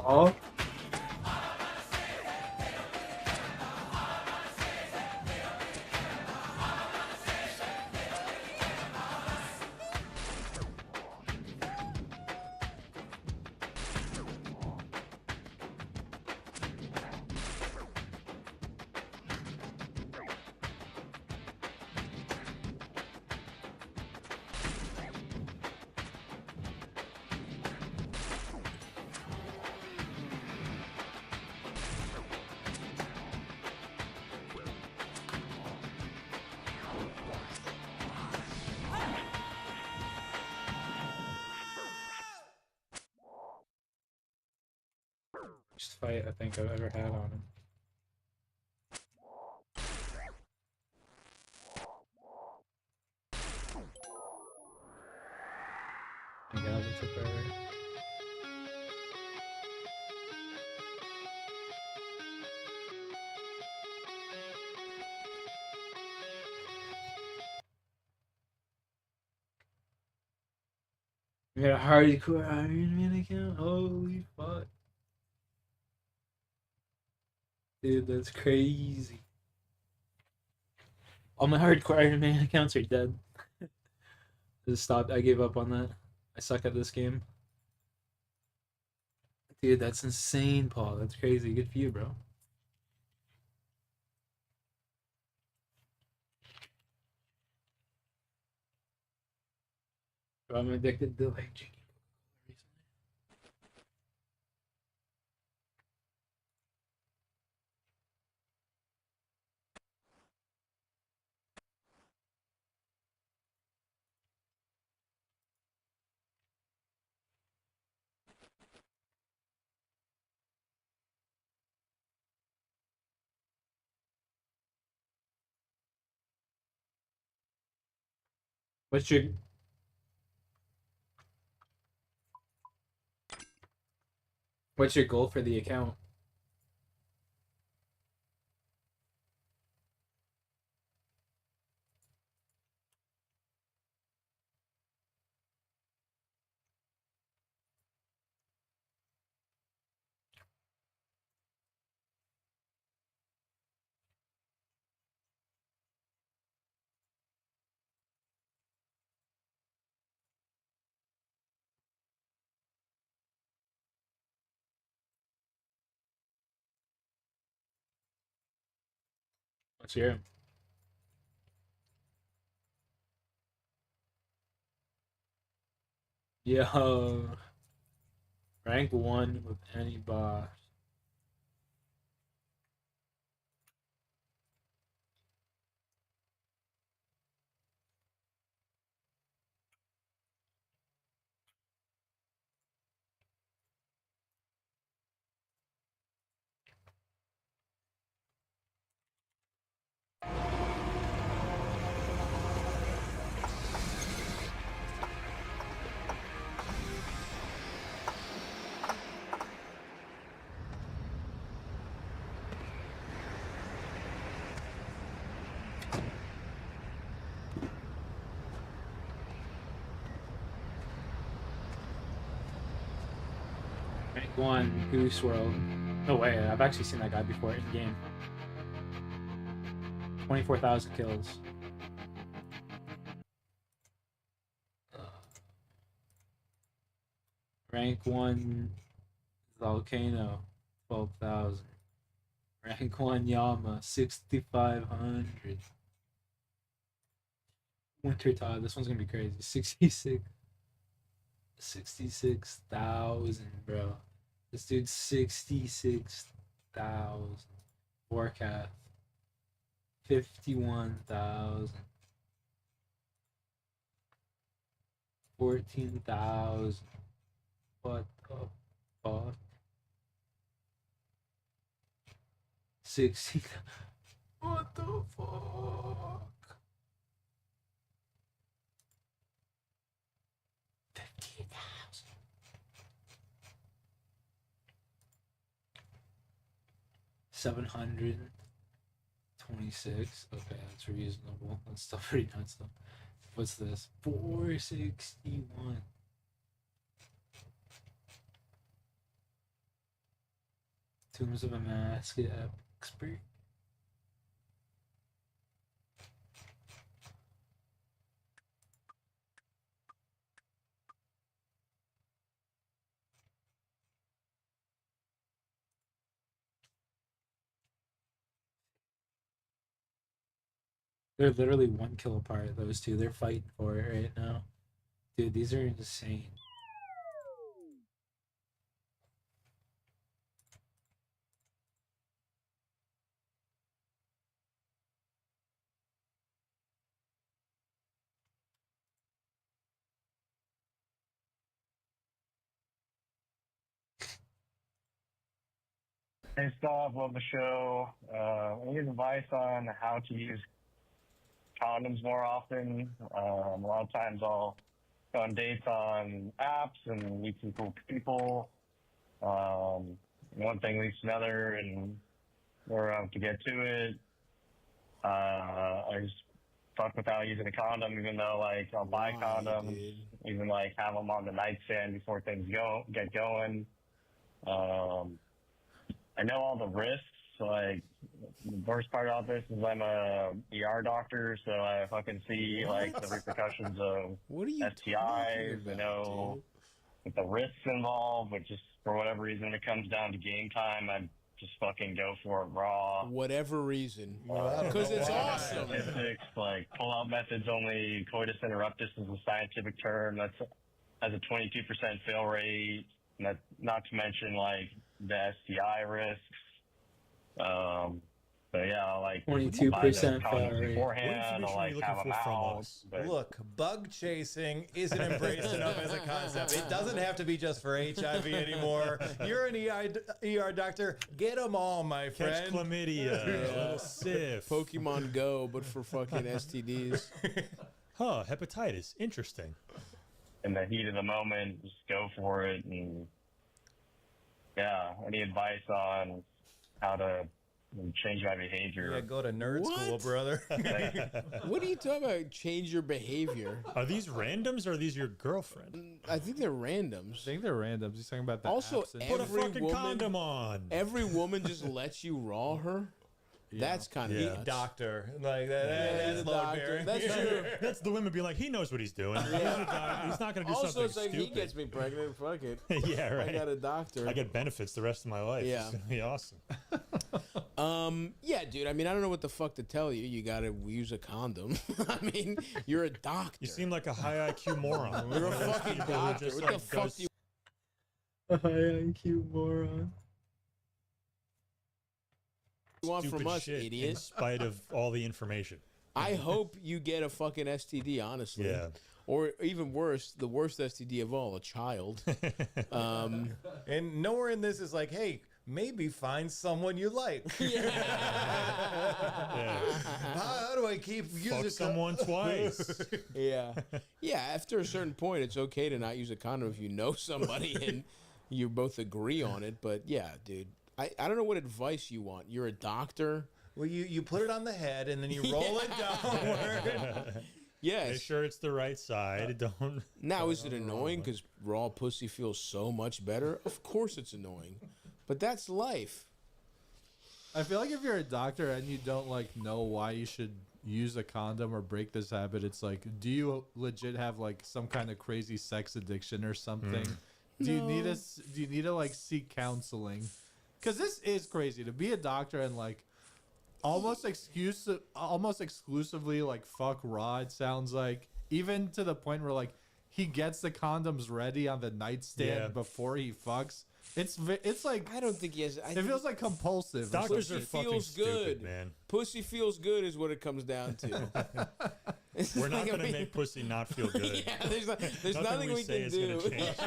Oh. Worst fight I think I've ever had on him. My God, it took forever. You got a hardcore Ironman account? Holy fuck. Dude, that's crazy. All my hardcore Ironman accounts are dead. Just stopped. I gave up on that. I suck at this game. Dude, that's insane, Paul. That's crazy. Good for you, bro. Bro, I'm addicted to like drinking recently. What's your What's your goal for the account? What's your Yo, rank 1 with any boss. Rank 1, Goose World. No way, I've actually seen that guy before in game. 24,000 kills. Rank 1, Volcano, 12,000. Rank 1, Yama, 6,500. Winter Tide, this one's gonna be crazy. 66,000, bro. This dude's 66,000. Warcath, 51,000. 14,000. What the fuck? 60. What the fuck? 50,000. 726. Okay, that's reasonable. That's still pretty nuts though. What's this? 461. Tombs of a Mask expert. They're literally 1 kill apart, those two. They're fighting for it right now. Dude, these are insane. Hey, Stop, love the show. Any advice on how to use condoms more often? A lot of times I'll go on dates on apps and meet some cool people. One thing leads to another, and we're to get to it. I just fuck without using a condom, even though like I'll buy condoms, dude? even like have them on the nightstand before things get going. I know all the risks. Like the worst part about this is I'm a ER doctor, so I fucking see like the repercussions of What are you STIs. talking about, I know the risks involved, but just for whatever reason, when it comes down to game time, I just fucking go for it raw. Whatever reason, I don't because know it's why. awesome. Statistics like pull-out methods only. Coitus interruptus is a scientific term that has a 22% fail rate. And that, not to mention like the STI risks. But yeah, like 22% fail rate. What beforehand. information I'll are like you have looking them for from out. us? But Look, bug chasing isn't embraced enough as a concept. It doesn't have to be just for HIV anymore. You're an ER doctor. Get them all, my Catch friend. chlamydia, little sif. Pokemon Go, but for fucking STDs. Huh, hepatitis. Interesting. in the heat of the moment, just go for it. And yeah, any advice on how to change my behavior? Yeah, go to nerd school, What? brother. What are you talking about? Change your behavior. Are these randoms or are these your girlfriend? I think they're randoms. I think they're random. He's talking about the Also, apps and Put a Every fucking woman- condom on. Every woman just lets you raw her. That's kind of Yeah. nuts. Doctor. Like that, Yeah, that's the load doctor. bearing. That's true. That's the women be like, he knows what he's doing. He's not going to do Also, something it's like stupid. he gets me pregnant. Fuck it. Yeah, right. I got a doctor. I get benefits the rest of my life. Yeah. It's going to be awesome. Yeah, dude. I mean, I don't know what the fuck to tell you. You gotta use a condom. I mean, you're a doctor. You seem like a high IQ moron. You're a One of those fucking people who doctor. just, What the like, fuck does do you A high IQ moron. want stupid from us, shit in idiot? spite of all the information. I hope you get a fucking STD, honestly. Yeah. Or even worse, the worst STD of all, a child. And nowhere in this is like, hey, maybe find someone you like. Yeah. How do I keep Fuck using someone twice. Yeah. Yeah, after a certain point, it's okay to not use a condom if you know somebody and you both agree on it. But yeah, dude, I don't know what advice you want. You're a doctor. Well, you put it on the head and then you roll it downward. Make Yes. sure it's the right side. Don't. Now, is it annoying because raw pussy feels so much better? Of course it's annoying. But that's life. I feel like if you're a doctor and you don't like know why you should use a condom or break this habit, it's like, do you legit have like some kind of crazy sex addiction or something? Do you need to like seek counseling? Because this is crazy to be a doctor and like almost exclusively like fuck raw. It sounds like, even to the point where like he gets the condoms ready on the nightstand before he fucks. It's like, I don't think he has. it feels like compulsive. Doctors Pussy are fucking feels stupid, good. man. Pussy feels good is what it comes down to. It's We're not like, I going to mean- make pussy not feel good. Yeah, there's nothing we say can is do. gonna change.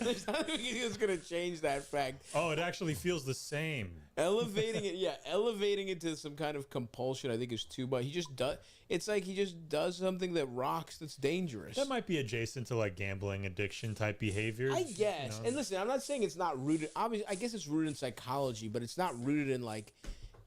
There's nothing we can do that's going to change that fact. Oh, it actually feels the same. Elevating it to some kind of compulsion, I think, is too much. He just does. It's like he just does something that rocks. That's dangerous. That might be adjacent to like gambling addiction type behaviors. I guess. you know? And listen, I'm not saying it's not rooted. Obviously, I guess it's rooted in psychology, but it's not rooted in like.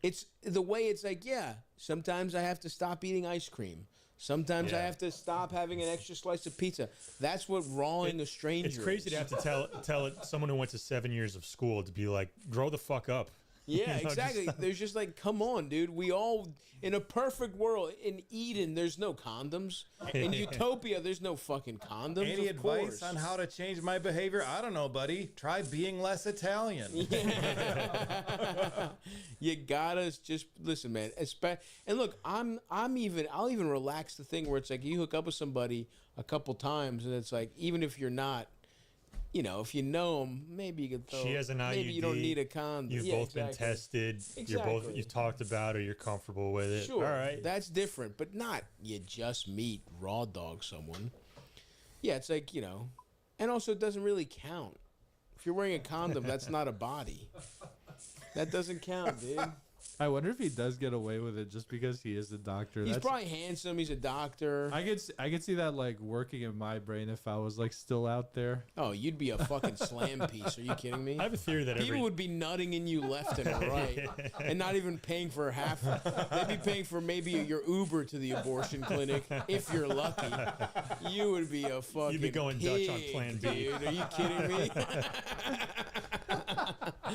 It's the way it's like. Yeah, sometimes I have to stop eating ice cream. Sometimes I Yeah. have to stop having an extra slice of pizza. That's what rawing a stranger It's crazy is. to have to tell someone who went to 7 years of school to be like, grow the fuck up. Yeah, You know, exactly. There's just like, come on, dude. We all, in a perfect world, in Eden, there's no condoms. In Utopia, there's no fucking condoms. Any of advice course. on how to change my behavior? I don't know, buddy. Try being less Italian. You gotta just listen, man. And look, I'll even relax the thing where it's like you hook up with somebody a couple times, and it's like even if you're not, you know, if you know them, maybe you could throw. She has an IUD. Maybe you don't need a condom. You've Yeah, both been exactly. tested. Exactly. You've talked about it. You're comfortable with it. Sure, All right. that's different, but not you just meet raw dog someone. Yeah, it's like, you know, and also it doesn't really count. If you're wearing a condom, that's not a body. That doesn't count, dude. I wonder if he does get away with it just because he is a doctor. He's probably handsome. He's a doctor. I could see that like working in my brain if I was like still out there. Oh, you'd be a fucking slam piece. Are you kidding me? I have a theory that People would be nutting in you left and right, and not even paying for half. They'd be paying for maybe your Uber to the abortion clinic if you're lucky. You would be a fucking. You'd be going pig, Dutch on Plan B. Dude, are you kidding me?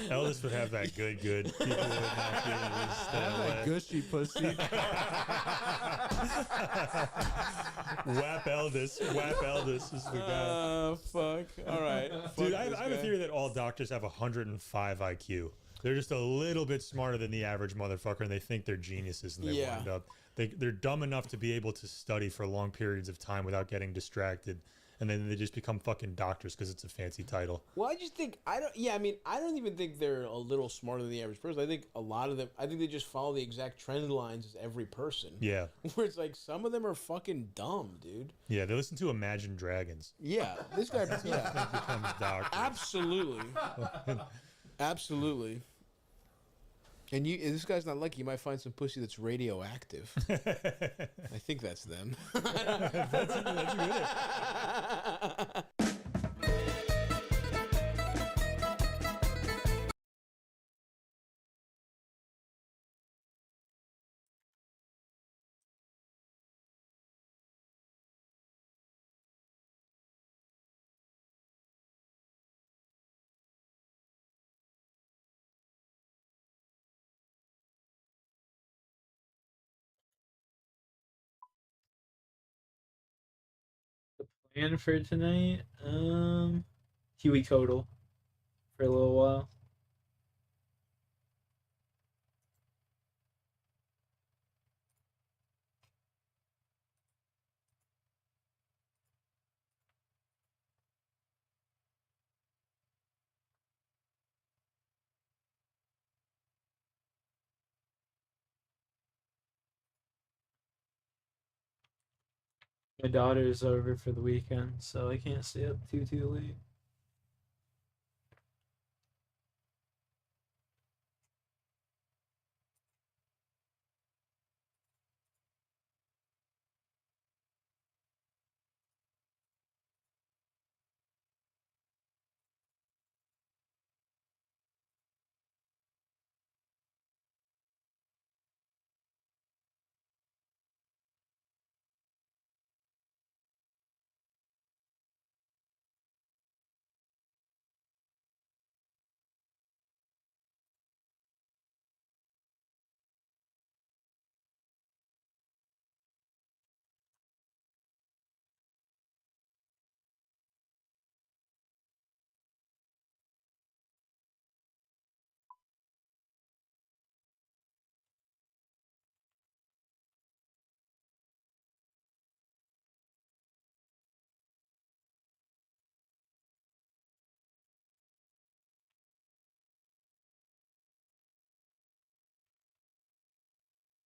Elvis would have that good. People would not be able to stay That away. gushy pussy. Whap Eldis is the guy. Oh fuck! All right, Dude, Fuck I this have a guy. theory that all doctors have 105 IQ. They're just a little bit smarter than the average motherfucker, and they think they're geniuses, and they Yeah. wind up. They're dumb enough to be able to study for long periods of time without getting distracted, and then they just become fucking doctors because it's a fancy title. Well, I just think I don't. Yeah, I mean, I don't even think they're a little smarter than the average person. I think a lot of them. I think they just follow the exact trend lines as every person. Yeah, Where it's like some of them are fucking dumb, dude. yeah. They listen to Imagine Dragons. Yeah, this guy. Yeah, Becomes doctors. absolutely, absolutely. And this guy's not lucky. You might find some pussy that's radioactive. I think that's them. That's good. Plan for tonight, Huey Total for a little while. My daughter's over for the weekend, so I can't stay up too late.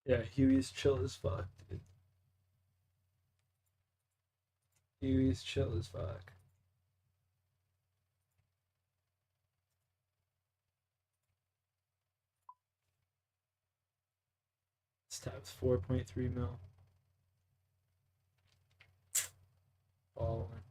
Yeah, Huey's chill as fuck, dude. Huey's chill as fuck. This tab's 4.3 mil. Following.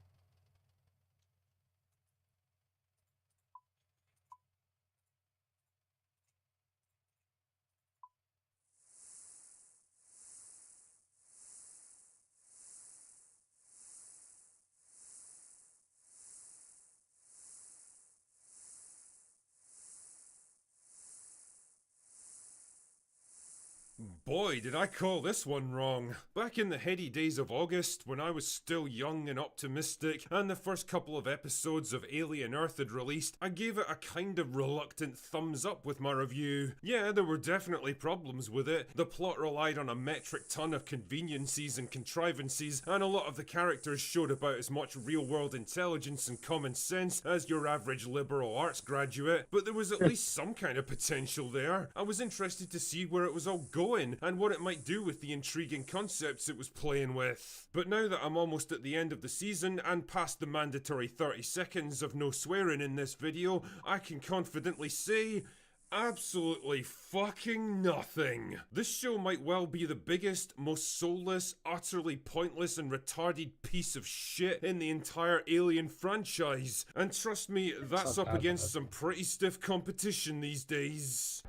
boy, did I call this one wrong. Back in the heady days of August, when I was still young and optimistic, and the first couple of episodes of Alien Earth had released, I gave it a kind of reluctant thumbs up with my review. Yeah, there were definitely problems with it. The plot relied on a metric ton of conveniences and contrivances, and a lot of the characters showed about as much real-world intelligence and common sense as your average liberal arts graduate, but there was at least some kind of potential there. I was interested to see where it was all going, and what it might do with the intriguing concepts it was playing with. But now that I'm almost at the end of the season, and past the mandatory 30 seconds of no swearing in this video, I can confidently say, absolutely fucking nothing. This show might well be the biggest, most soulless, utterly pointless and retarded piece of shit in the entire Alien franchise. And trust me, that's up against some pretty stiff competition these days.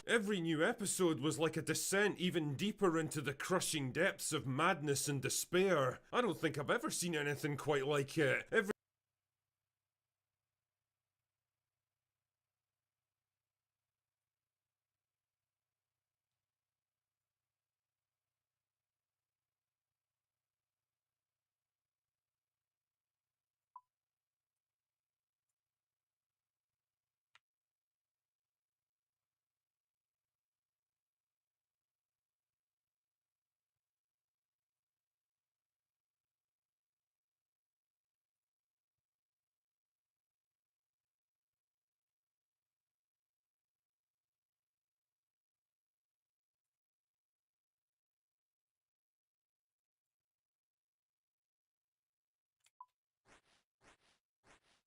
Every new episode was like a descent even deeper into the crushing depths of madness and despair. I don't think I've ever seen anything quite like it.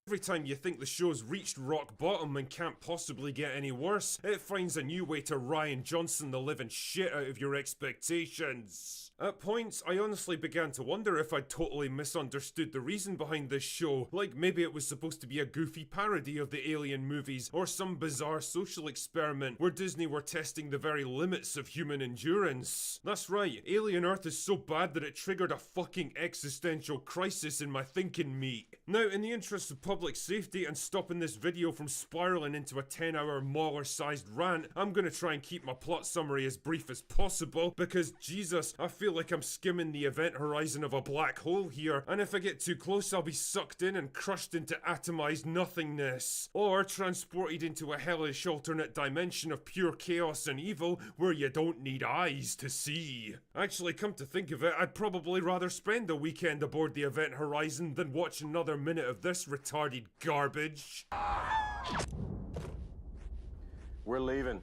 Every time you think the show's reached rock bottom and can't possibly get any worse, it finds a new way to Ryan Johnson the living shit out of your expectations. At points, I honestly began to wonder if I'd totally misunderstood the reason behind this show, like maybe it was supposed to be a goofy parody of the Alien movies, or some bizarre social experiment where Disney were testing the very limits of human endurance. That's right, Alien Earth is so bad that it triggered a fucking existential crisis in my thinking meat. Now, in the interest of public safety and stopping this video from spiraling into a 10-hour Mauler-sized rant, I'm gonna try and keep my plot summary as brief as possible, because Jesus, I feel like I'm skimming the event horizon of a black hole here, and if I get too close I'll be sucked in and crushed into atomized nothingness, or transported into a hellish alternate dimension of pure chaos and evil where you don't need eyes to see. Actually, come to think of it, I'd probably rather spend a weekend aboard the event horizon than watch another minute of this retarded garbage. We're leaving.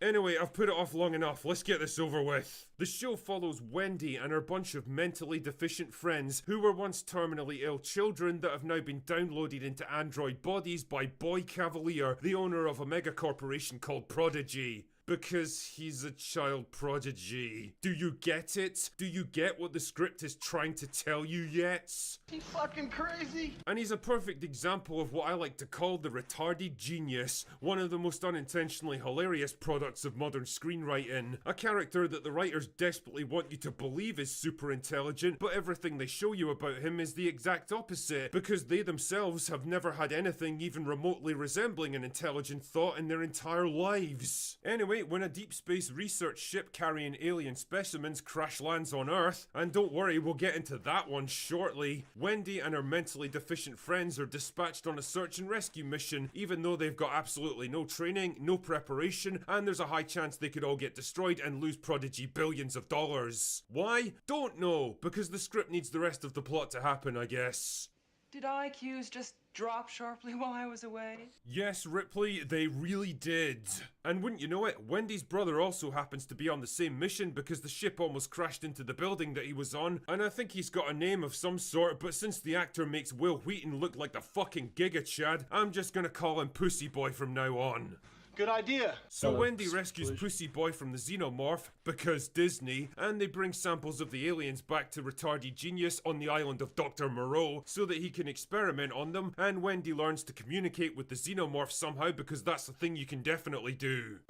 Anyway, I've put it off long enough, let's get this over with. The show follows Wendy and her bunch of mentally deficient friends who were once terminally ill children that have now been downloaded into android bodies by Boy Cavalier, the owner of a mega corporation called Prodigy. Because he's a child prodigy. Do you get it? Do you get what the script is trying to tell you yet? He fucking crazy. And he's a perfect example of what I like to call the retarded genius, one of the most unintentionally hilarious products of modern screenwriting. A character that the writers desperately want you to believe is super intelligent, but everything they show you about him is the exact opposite, because they themselves have never had anything even remotely resembling an intelligent thought in their entire lives. Anyway, when a deep space research ship carrying alien specimens crash lands on Earth, and don't worry, we'll get into that one shortly, Wendy and her mentally deficient friends are dispatched on a search and rescue mission, even though they've got absolutely no training, no preparation, and there's a high chance they could all get destroyed and lose Prodigy billions of dollars. Why? Don't know, because the script needs the rest of the plot to happen, I guess. Did IQs just drop sharply while I was away? Yes, Ripley, they really did. And wouldn't you know it, Wendy's brother also happens to be on the same mission because the ship almost crashed into the building that he was on, and I think he's got a name of some sort, but since the actor makes Will Wheaton look like the fucking Giga Chad, I'm just gonna call him Pussy Boy from now on. Good idea. So Wendy rescues Pussy Boy from the xenomorph, because Disney, and they bring samples of the aliens back to retarded genius on the island of Dr. Moreau so that he can experiment on them, and Wendy learns to communicate with the xenomorph somehow because that's the thing you can definitely do.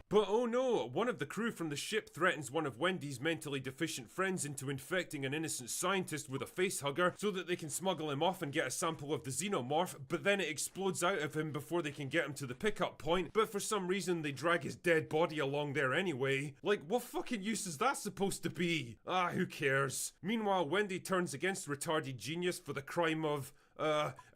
But oh no, one of the crew from the ship threatens one of Wendy's mentally deficient friends into infecting an innocent scientist with a facehugger so that they can smuggle him off and get a sample of the xenomorph, but then it explodes out of him before they can get him to the pickup point, but for some reason they drag his dead body along there anyway. Like, what fucking use is that supposed to be? Ah, who cares? Meanwhile, Wendy turns against retarded genius for the crime of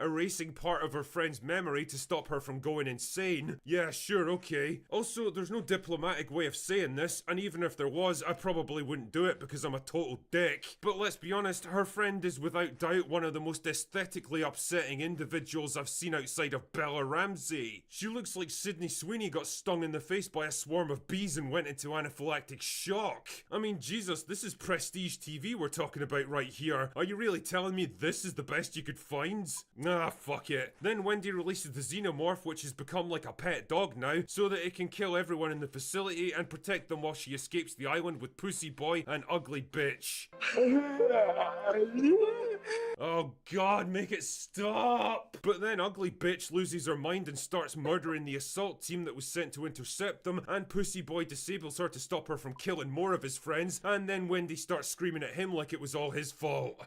erasing part of her friend's memory to stop her from going insane. Yeah, sure, okay. Also, there's no diplomatic way of saying this, and even if there was, I probably wouldn't do it because I'm a total dick. But let's be honest, her friend is without doubt one of the most aesthetically upsetting individuals I've seen outside of Bella Ramsey. She looks like Sydney Sweeney got stung in the face by a swarm of bees and went into anaphylactic shock. I mean, Jesus, this is prestige TV we're talking about right here. Are you really telling me this is the best you could find? Nah, fuck it. Then Wendy releases the xenomorph, which has become like a pet dog now, so that it can kill everyone in the facility and protect them while she escapes the island with Pussy Boy and Ugly Bitch. Oh god, make it stop! But then Ugly Bitch loses her mind and starts murdering the assault team that was sent to intercept them, and Pussy Boy disables her to stop her from killing more of his friends, and then Wendy starts screaming at him like it was all his fault.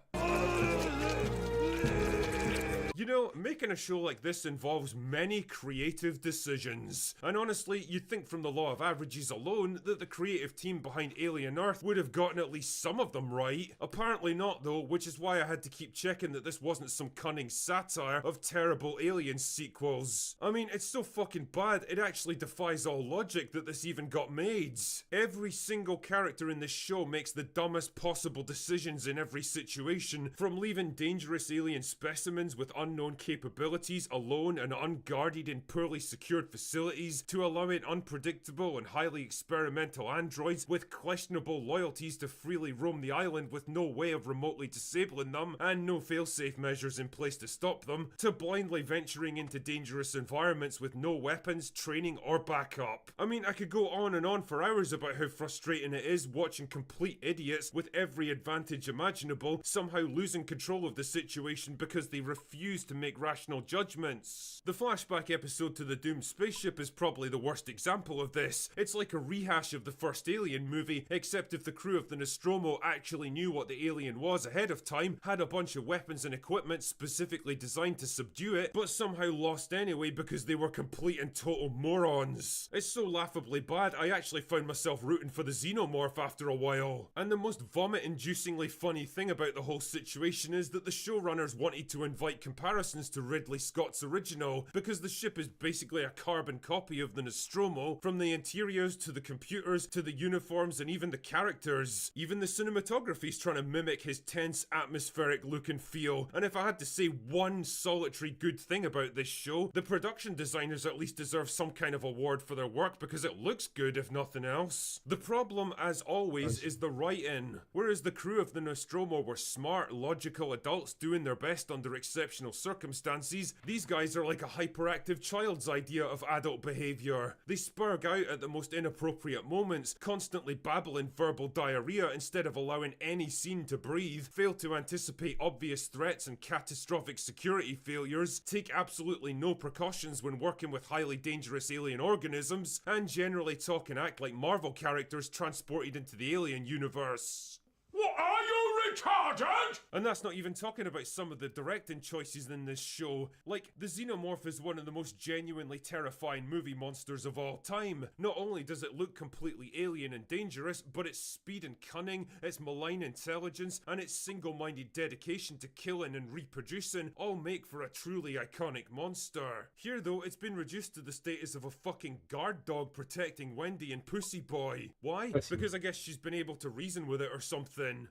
You know, making a show like this involves many creative decisions. And honestly, you'd think from the law of averages alone that the creative team behind Alien Earth would have gotten at least some of them right. Apparently not though, which is why I had to keep checking that this wasn't some cunning satire of terrible Alien sequels. I mean, it's so fucking bad, it actually defies all logic that this even got made. Every single character in this show makes the dumbest possible decisions in every situation, from leaving dangerous alien specimens with unknown capabilities alone and unguarded in poorly secured facilities, to allowing unpredictable and highly experimental androids with questionable loyalties to freely roam the island with no way of remotely disabling them and no failsafe measures in place to stop them, to blindly venturing into dangerous environments with no weapons, training or backup. I mean, I could go on and on for hours about how frustrating it is watching complete idiots with every advantage imaginable somehow losing control of the situation because they refuse to make rational judgments. The flashback episode to the doomed spaceship is probably the worst example of this. It's like a rehash of the first Alien movie, except if the crew of the Nostromo actually knew what the alien was ahead of time, had a bunch of weapons and equipment specifically designed to subdue it, but somehow lost anyway because they were complete and total morons. It's so laughably bad, I actually found myself rooting for the xenomorph after a while. And the most vomit-inducingly funny thing about the whole situation is that the showrunners wanted to invite comparisons to Ridley Scott's original, because the ship is basically a carbon copy of the Nostromo, from the interiors to the computers to the uniforms and even the characters. Even the cinematography's trying to mimic his tense, atmospheric look and feel, and if I had to say one solitary good thing about this show, the production designers at least deserve some kind of award for their work because it looks good if nothing else. The problem, as always, is the writing. Whereas the crew of the Nostromo were smart, logical adults doing their best under exceptional circumstances, these guys are like a hyperactive child's idea of adult behaviour. They spurg out at the most inappropriate moments, constantly babbling verbal diarrhea instead of allowing any scene to breathe, fail to anticipate obvious threats and catastrophic security failures, take absolutely no precautions when working with highly dangerous alien organisms, and generally talk and act like Marvel characters transported into the Alien universe. What, are you retarded? And that's not even talking about some of the directing choices in this show. Like, the Xenomorph is one of the most genuinely terrifying movie monsters of all time. Not only does it look completely alien and dangerous, but its speed and cunning, its malign intelligence, and its single-minded dedication to killing and reproducing all make for a truly iconic monster. Here though, it's been reduced to the status of a fucking guard dog protecting Wendy and Pussy Boy. Why? Because I guess she's been able to reason with it or something.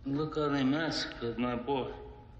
Look how they massacred my boy.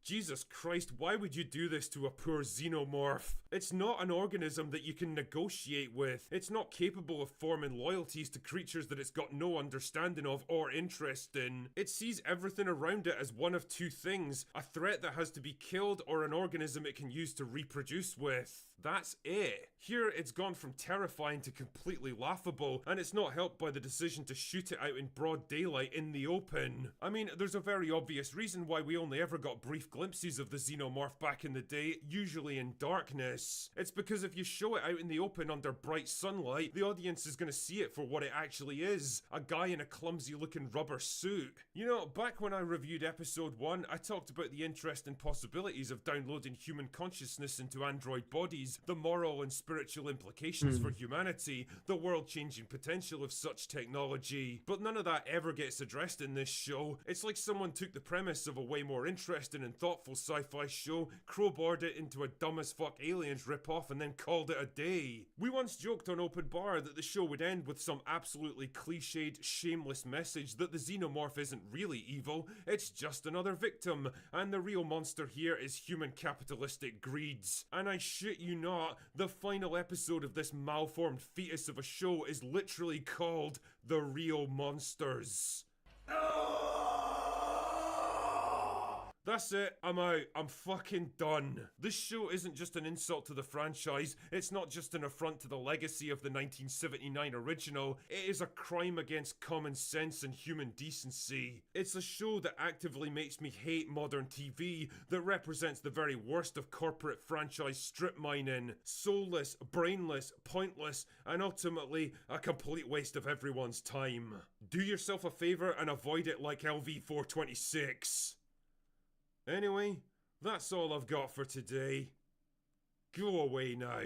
Jesus Christ, why would you do this to a poor xenomorph? It's not an organism that you can negotiate with. It's not capable of forming loyalties to creatures that it's got no understanding of or interest in. It sees everything around it as one of two things: a threat that has to be killed or an organism it can use to reproduce with. That's it. Here, it's gone from terrifying to completely laughable, and it's not helped by the decision to shoot it out in broad daylight in the open. I mean, there's a very obvious reason why we only ever got brief glimpses of the xenomorph back in the day, usually in darkness. It's because if you show it out in the open under bright sunlight, the audience is going to see it for what it actually is, a guy in a clumsy looking rubber suit. You know, back when I reviewed episode 1, I talked about the interesting possibilities of downloading human consciousness into android bodies, the moral and spiritual implications for humanity, the world-changing potential of such technology. But none of that ever gets addressed in this show. It's like someone took the premise of a way more interesting and thoughtful sci-fi show, crowbarred it into a dumb as fuck Aliens ripoff, and then called it a day. We once joked on Open Bar that the show would end with some absolutely cliched, shameless message that the xenomorph isn't really evil, it's just another victim, and the real monster here is human capitalistic greeds. And I shit you not, the final episode of this malformed fetus of a show is literally called The Real Monsters. That's it, I'm out. I'm fucking done. This show isn't just an insult to the franchise, it's not just an affront to the legacy of the 1979 original, it is a crime against common sense and human decency. It's a show that actively makes me hate modern TV, that represents the very worst of corporate franchise strip mining. Soulless, brainless, pointless, and ultimately a complete waste of everyone's time. Do yourself a favour and avoid it like LV-426. Anyway, that's all I've got for today. Go away now.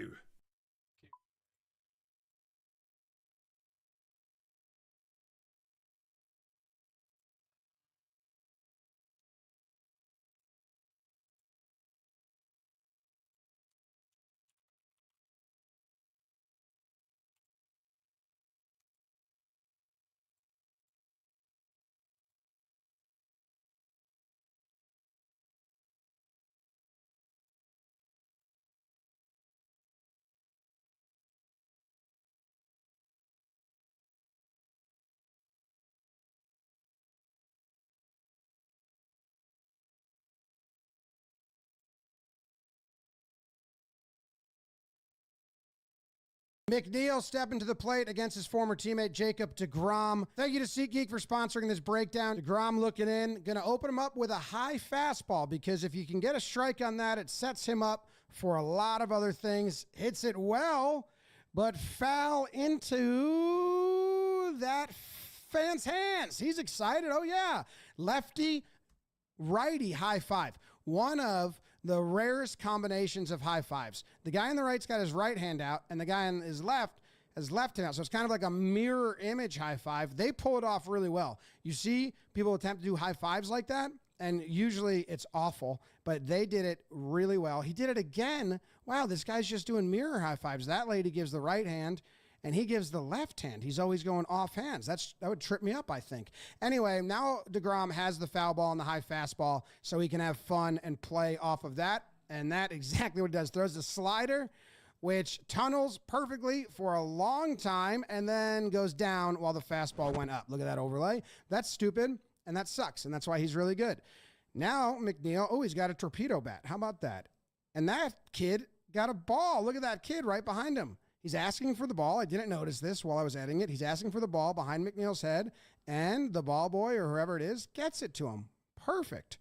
McNeil stepping to the plate against his former teammate Jacob deGrom. Thank you to SeatGeek for sponsoring this breakdown. deGrom looking in, going to open him up with a high fastball because if you can get a strike on that, it sets him up for a lot of other things. Hits it well, but foul into that fan's hands. He's excited. Oh, yeah. Lefty, righty high five. One of the rarest combinations of high fives. The guy on the right's got his right hand out, and the guy on his left has left hand out. So it's kind of like a mirror image high five. They pull it off really well. You see people attempt to do high fives like that, and usually it's awful, but they did it really well. He did it again. Wow, this guy's just doing mirror high fives. That lady gives the right hand, and he gives the left hand. He's always going off hands. That would trip me up, I think. Anyway, now deGrom has the foul ball and the high fastball, so he can have fun and play off of that. And that exactly what it does. Throws the slider, which tunnels perfectly for a long time and then goes down while the fastball went up. Look at that overlay. That's stupid, and that sucks, and that's why he's really good. Now, McNeil, he's got a torpedo bat. How about that? And that kid got a ball. Look at that kid right behind him. He's asking for the ball. I didn't notice this while I was editing it. He's asking for the ball behind McNeil's head, and the ball boy or whoever it is gets it to him. Perfect.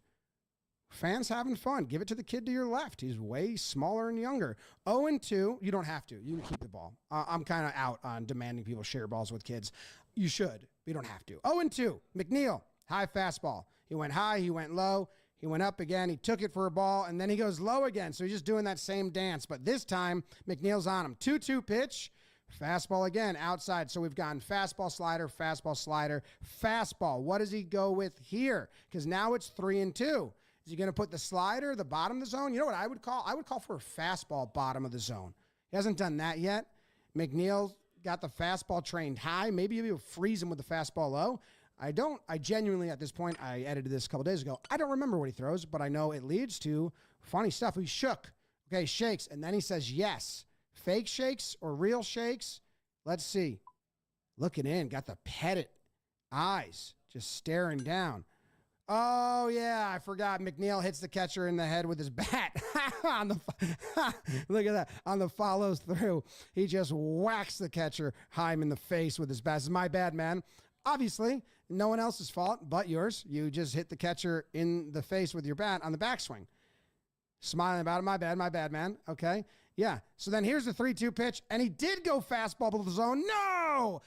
Fans having fun. Give it to the kid to your left. He's way smaller and younger. 0-2. You don't have to. You can keep the ball. I'm kind of out on demanding people share balls with kids. You should, but you don't have to. 0-2. McNeil, high fastball. He went high. He went low. He went up again. He took it for a ball, and then he goes low again. So he's just doing that same dance. But this time, McNeil's on him. 2-2 pitch. Fastball again, outside. So we've gotten fastball, slider, fastball, slider, fastball. What does he go with here? Because now it's 3-2. Is he going to put the slider, the bottom of the zone? You know what I would call? I would call for a fastball bottom of the zone. He hasn't done that yet. McNeil got the fastball trained high. Maybe you'll freeze him with the fastball low. I genuinely, at this point, I edited this a couple days ago. I don't remember what he throws, but I know it leads to funny stuff. He shook. Okay, shakes, and then he says yes. Fake shakes or real shakes? Let's see. Looking in, got the petted eyes, just staring down. Oh, yeah, I forgot. McNeil hits the catcher in the head with his bat. Look at that. On the follows through, he just whacks the catcher, Heim, in the face with his bat. This is my bad, man. Obviously, No one else's fault but yours. You just hit the catcher in the face with your bat on the backswing. Smiling about it. My bad, man. Okay. Yeah. So then here's the 3-2 pitch, and he did go fastball to the zone. No!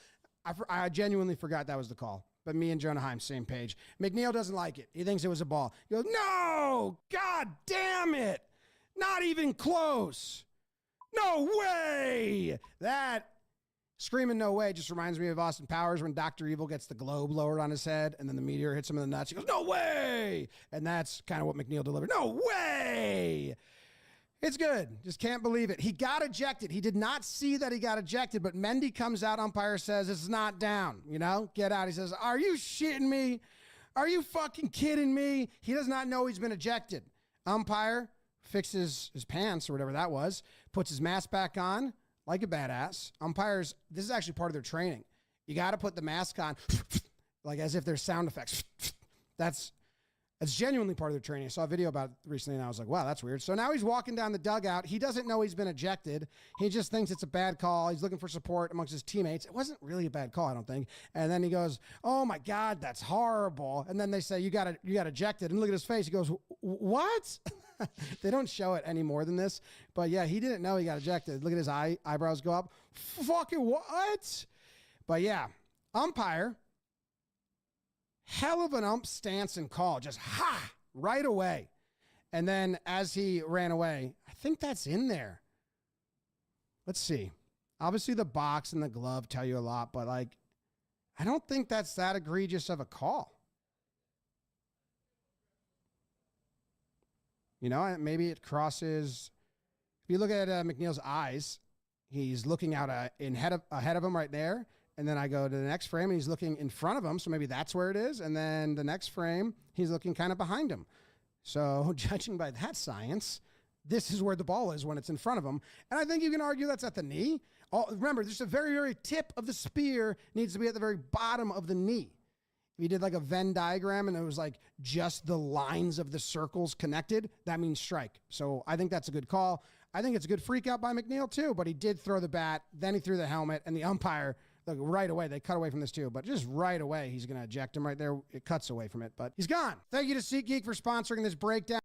I genuinely forgot that was the call. But me and Jonah Heim, same page. McNeil doesn't like it. He thinks it was a ball. He goes, no! God damn it! Not even close. No way! That screaming no way just reminds me of Austin Powers when Dr. Evil gets the globe lowered on his head and then the meteor hits him in the nuts. He goes, no way! And that's kind of what McNeil delivered. No way! It's good. Just can't believe it. He got ejected. He did not see that he got ejected, but Mendy comes out. Umpire says, it's not down. You know, get out. He says, are you shitting me? Are you fucking kidding me? He does not know he's been ejected. Umpire fixes his pants or whatever that was, puts his mask back on like a badass. Umpires, this is actually part of their training. You got to put the mask on like as if there's sound effects. That's genuinely part of their training. I saw a video about it recently, and I was like, wow, that's weird. So now he's walking down the dugout. He doesn't know he's been ejected. He just thinks it's a bad call. He's looking for support amongst his teammates. It wasn't really a bad call, I don't think. And then he goes, oh, my God, that's horrible. And then they say, you got ejected. And look at his face. He goes, what? They don't show it any more than this. But, yeah, he didn't know he got ejected. Look at his eyebrows go up. Fucking what? But, yeah, umpire. Hell of an ump stance and call. Just right away. And then as he ran away, I think that's in there. Let's see. Obviously the box and the glove tell you a lot, but like, I don't think that's that egregious of a call. You know, maybe it crosses. If you look at McNeil's eyes, he's looking out ahead of him right there. And then I go to the next frame, and he's looking in front of him, so maybe that's where it is. And then the next frame, he's looking kind of behind him. So judging by that science, this is where the ball is when it's in front of him. And I think you can argue that's at the knee. Remember, just a very, very tip of the spear needs to be at the very bottom of the knee. If you did like a Venn diagram and it was like just the lines of the circles connected, that means strike. So I think that's a good call. I think it's a good freak out by McNeil too, but he did throw the bat, then he threw the helmet, and the umpire, look, right away, they cut away from this too, but just right away, he's going to eject him right there. It cuts away from it, but he's gone. Thank you to SeatGeek for sponsoring this breakdown.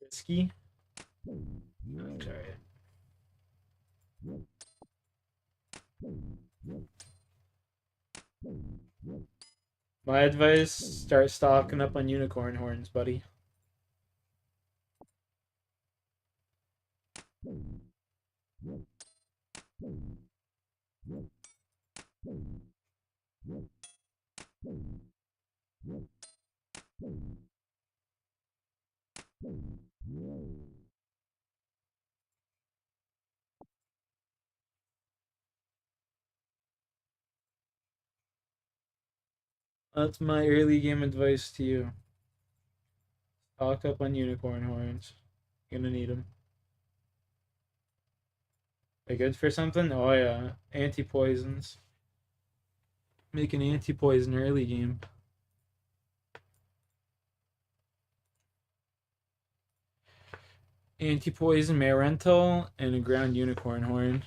Risky. Okay. My advice: start stocking up on unicorn horns, buddy. That's my early game advice to you. Stock up on unicorn horns. Gonna need them. They good for something? Oh yeah, anti-poisons. Make an anti-poison early game. Anti-poison Marental and a ground unicorn horn.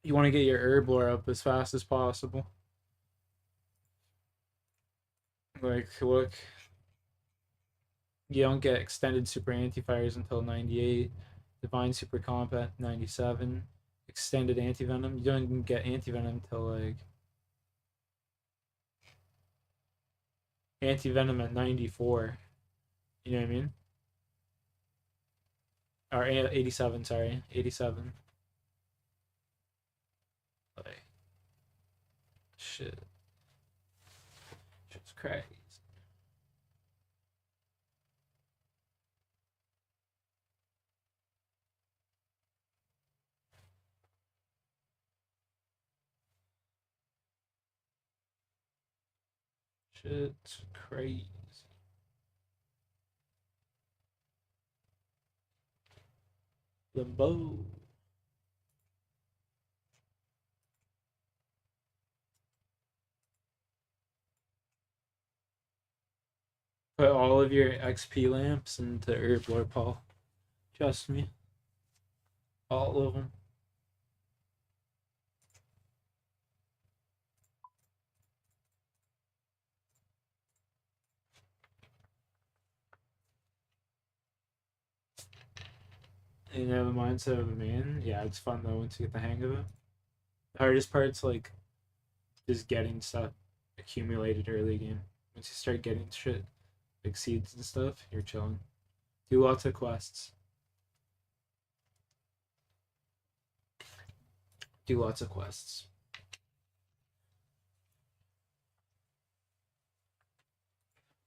You want to get your herblore up as fast as possible. Like, look. You don't get extended super anti-fires until 98. Divine super combat 97. Extended anti-venom. You don't even get anti-venom until like anti-venom at 94. You know what I mean? Or 87, sorry. 87. Like, shit. Shit's crazy. Shit's crazy. Limbo. Put all of your XP lamps into herblore, Paul. Trust me. All of them. You know the mindset of a man. Yeah, it's fun though once you get the hang of it. The hardest part's like just getting stuff accumulated early game. Once you start getting shit like seeds and stuff, you're chilling. Do lots of quests. Do lots of quests.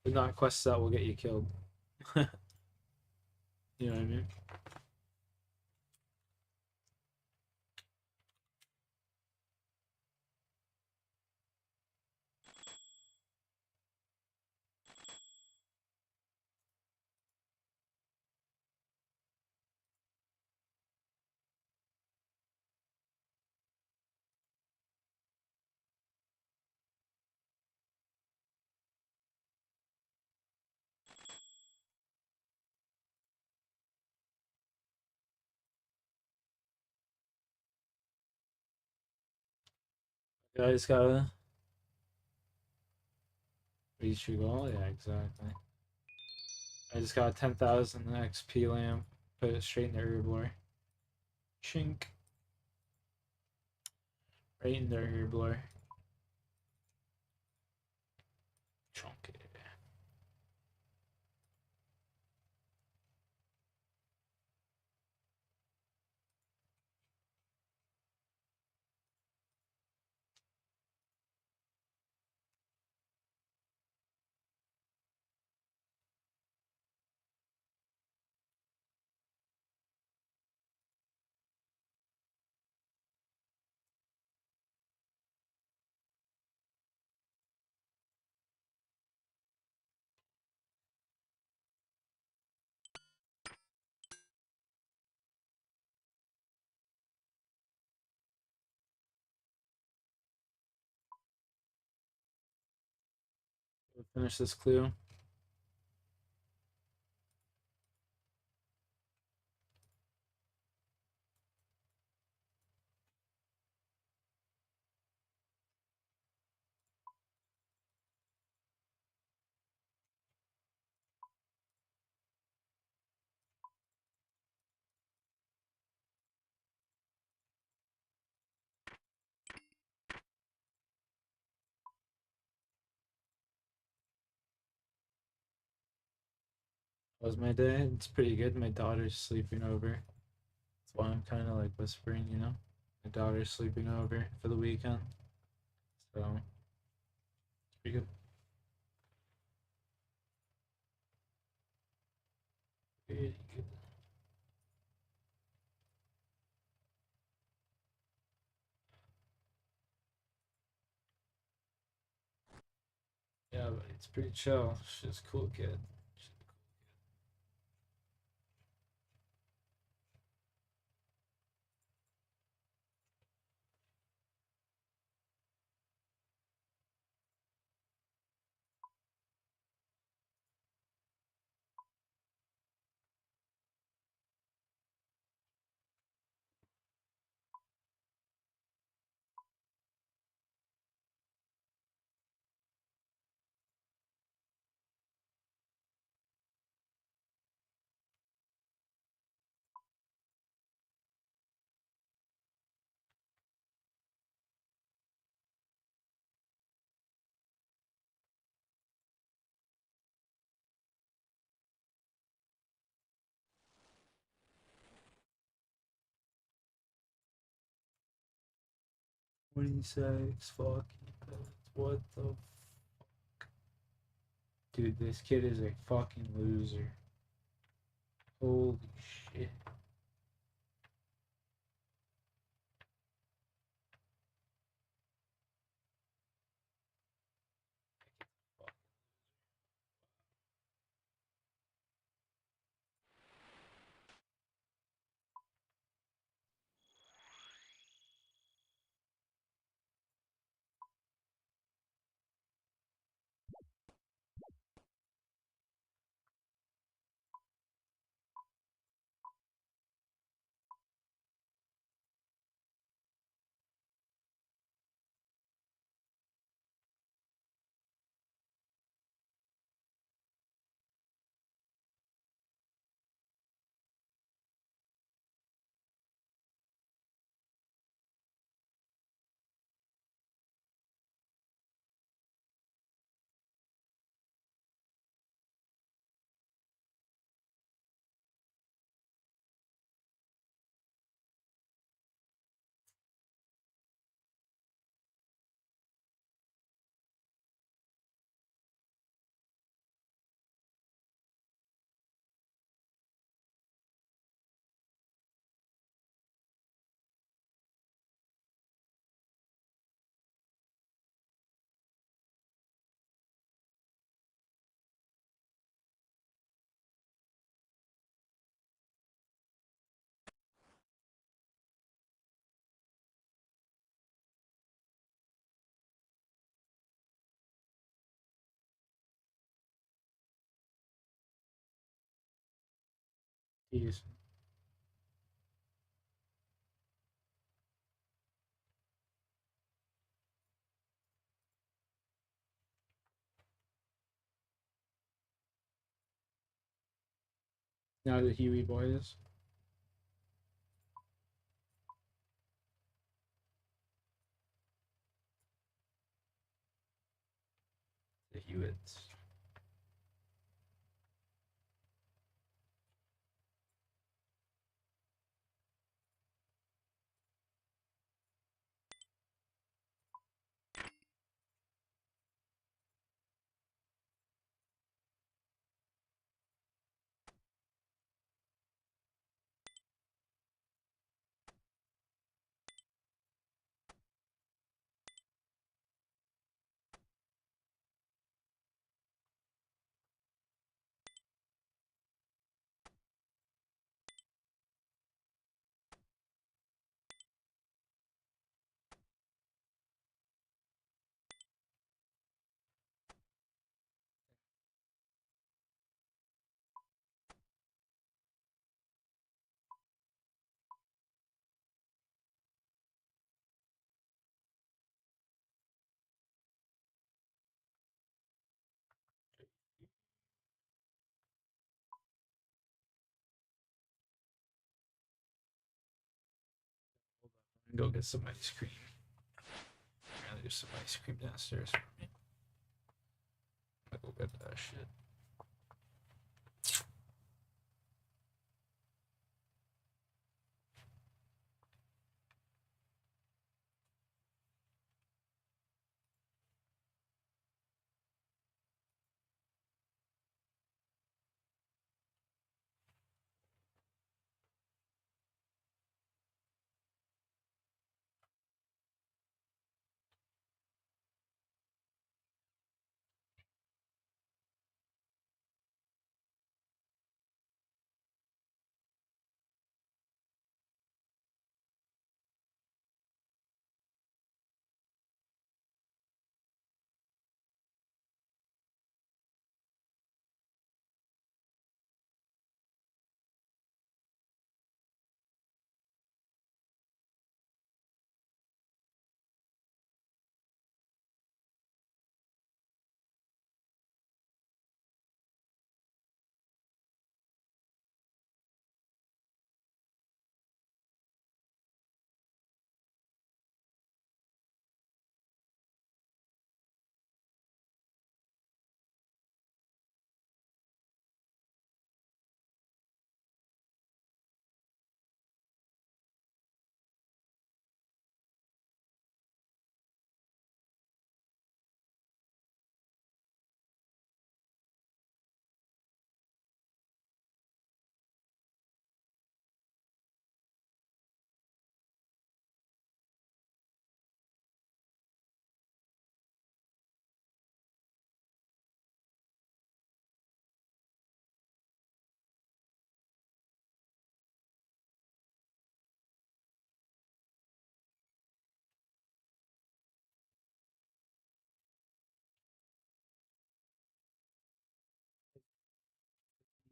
But not quests that will get you killed. You know what I mean? I just gotta reach your goal. Yeah, exactly. I just got 10,000 XP lamp. Put it straight in the herblore. Chink. Right in the herblore. Chunk it. We'll finish this clue. How was my day? It's pretty good. My daughter's sleeping over. That's why I'm kind of like whispering, you know? My daughter's sleeping over for the weekend. So, it's pretty good. Pretty good. but it's pretty chill. Shit's cool, kid. Fuck. What the fuck? Dude, this kid is a fucking loser. Holy shit. Jeez. Now the Huey boys. The Hewitts. Go get some ice cream. There's some ice cream downstairs for me. I'll go get that shit.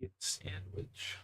Get sandwich.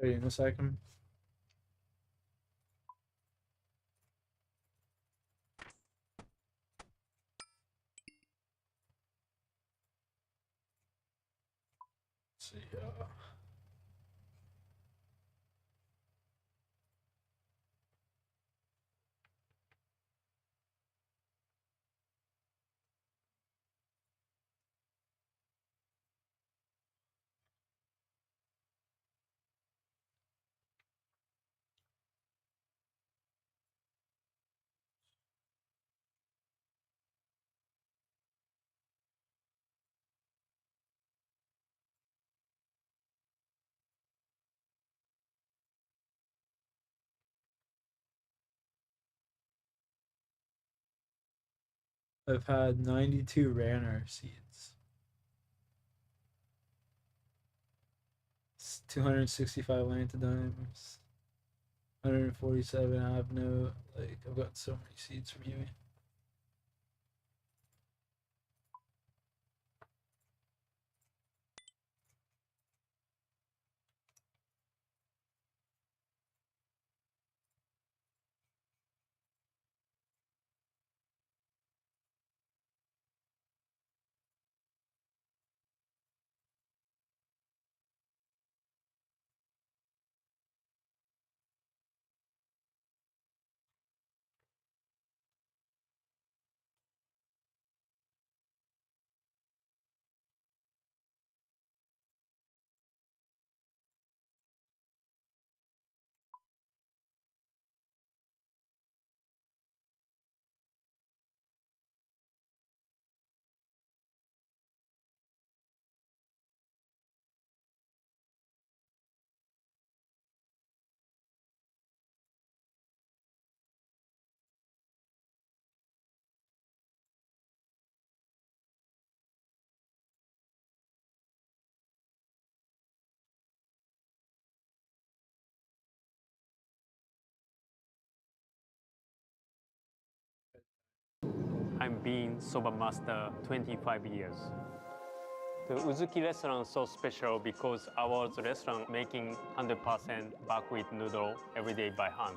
Wait in a second. Let's see. I've had 92 Ranor seeds. 265 Lantidimes. 147 Abno. Like, I've got so many seeds from you. I've been soba master 25 years. The Uzuki restaurant is so special because our restaurant making 100% buckwheat noodle every day by hand.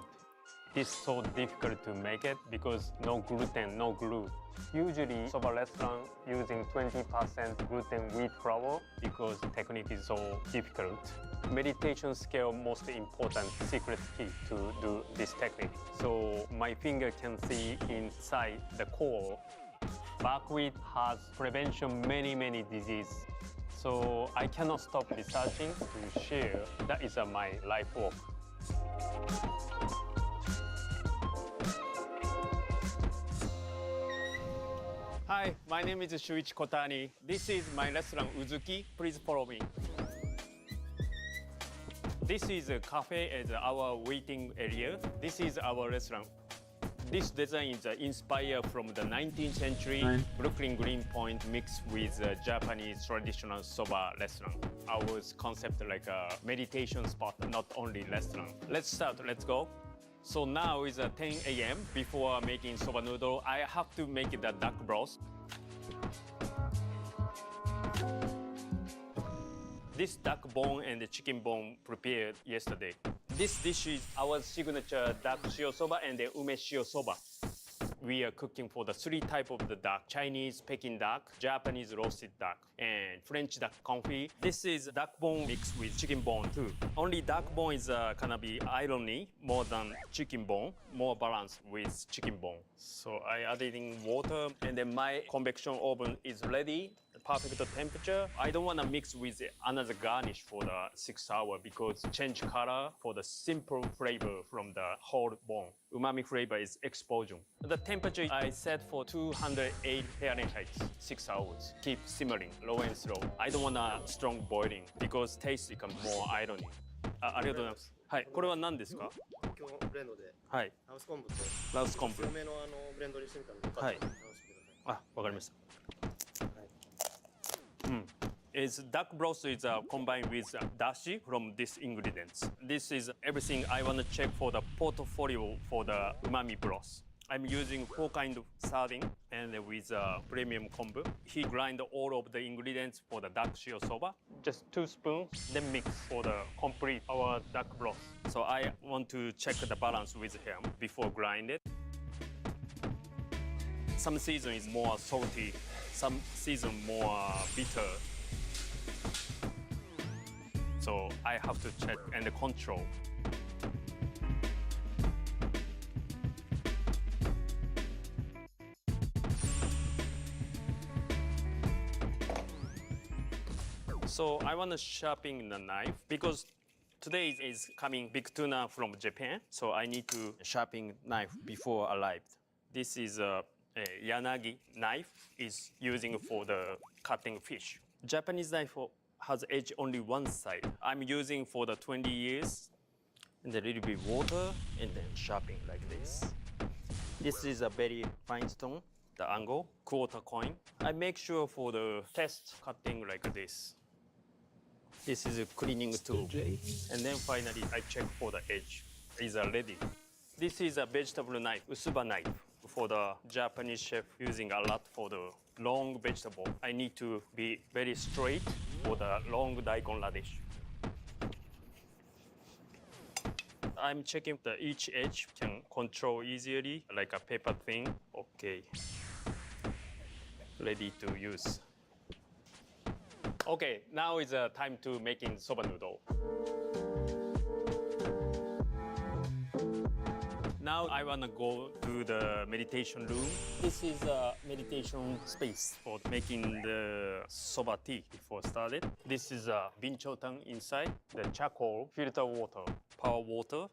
It's so difficult to make it because no gluten, no glue. Usually soba restaurant using 20% gluten wheat flour because technique is so difficult. Meditation scale most important secret key to do this technique. So my finger can see inside the core. Buckwheat has prevention many disease. So I cannot stop researching to share. That is my life work. Hi, my name is Shuichi Kotani. This is my restaurant Uzuki. Please follow me. This is a cafe as our waiting area. This is our restaurant. This design is inspired from the 19th century Brooklyn Greenpoint mixed with Japanese traditional soba restaurant. Our concept like a meditation spot, not only restaurant. Let's start, let's go. So now is 10 a.m. Before making soba noodle, I have to make the duck broth. This duck bone and the chicken bone prepared yesterday. This dish is our signature duck shio soba and the ume shio soba. We are cooking for the three types of the duck: Chinese Peking duck, Japanese roasted duck, and French duck confit. This is duck bone mixed with chicken bone too. Only duck bone is gonna be irony more than chicken bone, more balanced with chicken bone. So I added in water, and then my convection oven is ready. Perfect temperature. I don't want to mix with another garnish for the 6 hours because change color for the simple flavor from the whole bone. Umami flavor is explosion. The temperature I set for 208 Fahrenheit, 6 hours. Keep simmering, low and slow. I don't want a strong boiling because taste becomes more irony. ありがとうございます。はい、これは何ですか？今日ブレンドで、はい。ラウス昆布とラウス昆布。強めのブレンドにしてみたので、はい。楽しんでください。あ、わかりました。Is duck broth is combined with dashi from these ingredients. This is everything I want to check for the portfolio for the umami broth. I'm using 4 kinds of sardine and with premium kombu. He grind all of the ingredients for the duck shio soba. Just 2 spoons, then mix for the complete our duck broth. So I want to check the balance with him before grind it. Some season is more salty, some season more bitter. So I have to check and control. So I want to sharpen the knife because today is coming big tuna from Japan. So I need to sharpen knife before arrived. This is a yanagi knife is using for the cutting fish. Japanese knife has edge only one side. I'm using for the 20 years and a little bit water and then sharpening like this. This is a very fine stone. the angle, quarter coin. I make sure for the test cutting like this. This is a cleaning tool. And then finally, I check for the edge. Is ready. This is a vegetable knife, usuba knife, for the Japanese chef using a lot for the long vegetable. I need to be very straight for the long daikon radish. I'm checking the each edge can control easily, like a paper thing. Okay. Ready to use. Okay, now is time to making soba noodle. Now I wanna go to the meditation room. This is a meditation space for making the soba tea before started. This is a binchotang inside, the charcoal, filter water, power water.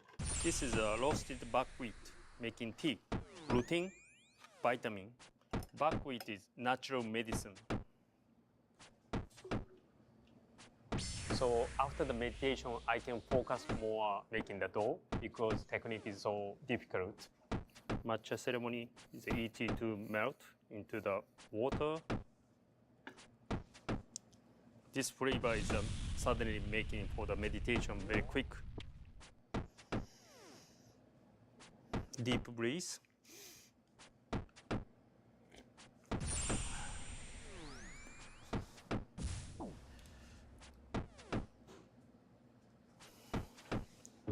This is a roasted buckwheat making tea. Protein, vitamin. Buckwheat is natural medicine. So after the meditation, I can focus more making the dough because technique is so difficult. Matcha ceremony is easy to melt into the water. This flavor is suddenly making for the meditation very quick. Deep breath.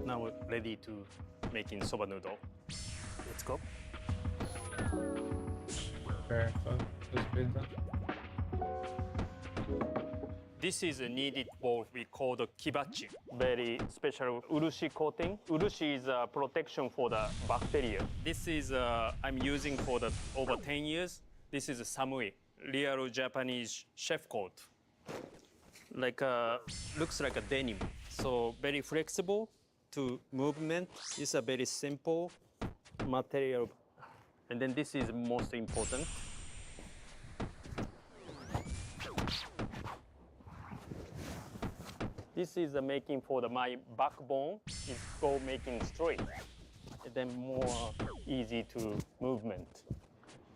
Now we're ready to making soba noodle. Let's go. This is a kneaded bowl we call the kibachi. Very special urushi coating. Urushi is a protection for the bacteria. This is I'm using for the over 10 years. This is a samui, real Japanese chef coat. Like looks like a denim. So very flexible to movement. It's a very simple material. And then this is most important. This is the making for my backbone. It's go making straight. And then more easy to movement.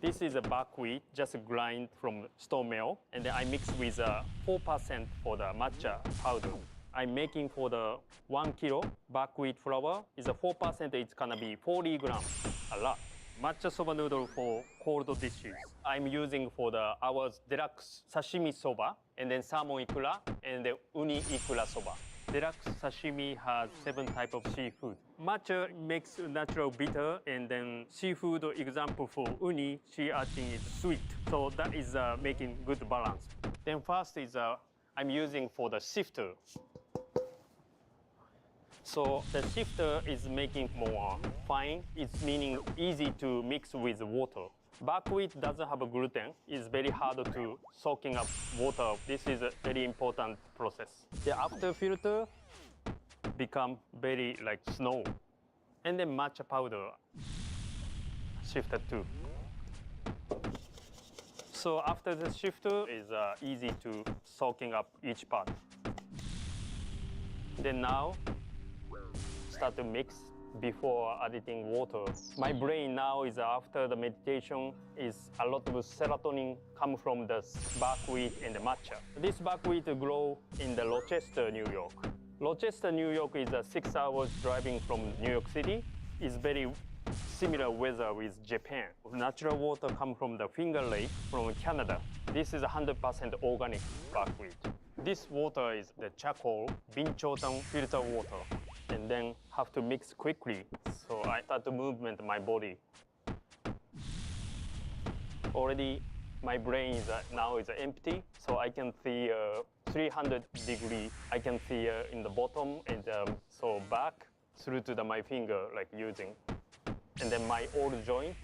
This is a buckwheat, just grind from store mill. And then I mix with 4% for the matcha powder. I'm making for the 1 kilo buckwheat flour is a 4%, it's gonna be 40 grams, a lot. Matcha soba noodle for cold dishes. I'm using for the ours deluxe sashimi soba, and then salmon ikura, and the uni ikura soba. Deluxe sashimi has 7 types of seafood. Matcha makes natural bitter, and then seafood example for uni, sea urchin is sweet. So that is making good balance. Then first is I'm using for the sifter. So the shifter is making more fine. It's meaning easy to mix with water. Buckwheat doesn't have a gluten. It's very hard to soaking up water. This is a very important process. The after filter become very like snow. And then matcha powder shifted too. So after the shifter is easy to soaking up each part. Then now start to mix before adding water. My brain now is after the meditation is a lot of serotonin come from the buckwheat and the matcha. This buckwheat grow in the Rochester, New York. Rochester, New York is 6 hours driving from New York City. It's very similar weather with Japan. Natural water come from the Finger Lake from Canada. This is 100% organic buckwheat. This water is the charcoal, binchotang filter water. And then have to mix quickly. So I start to movement my body. Already my brain is now is empty, so I can see 300 degree. I can see in the bottom and so back through to my finger like using. And then my old joint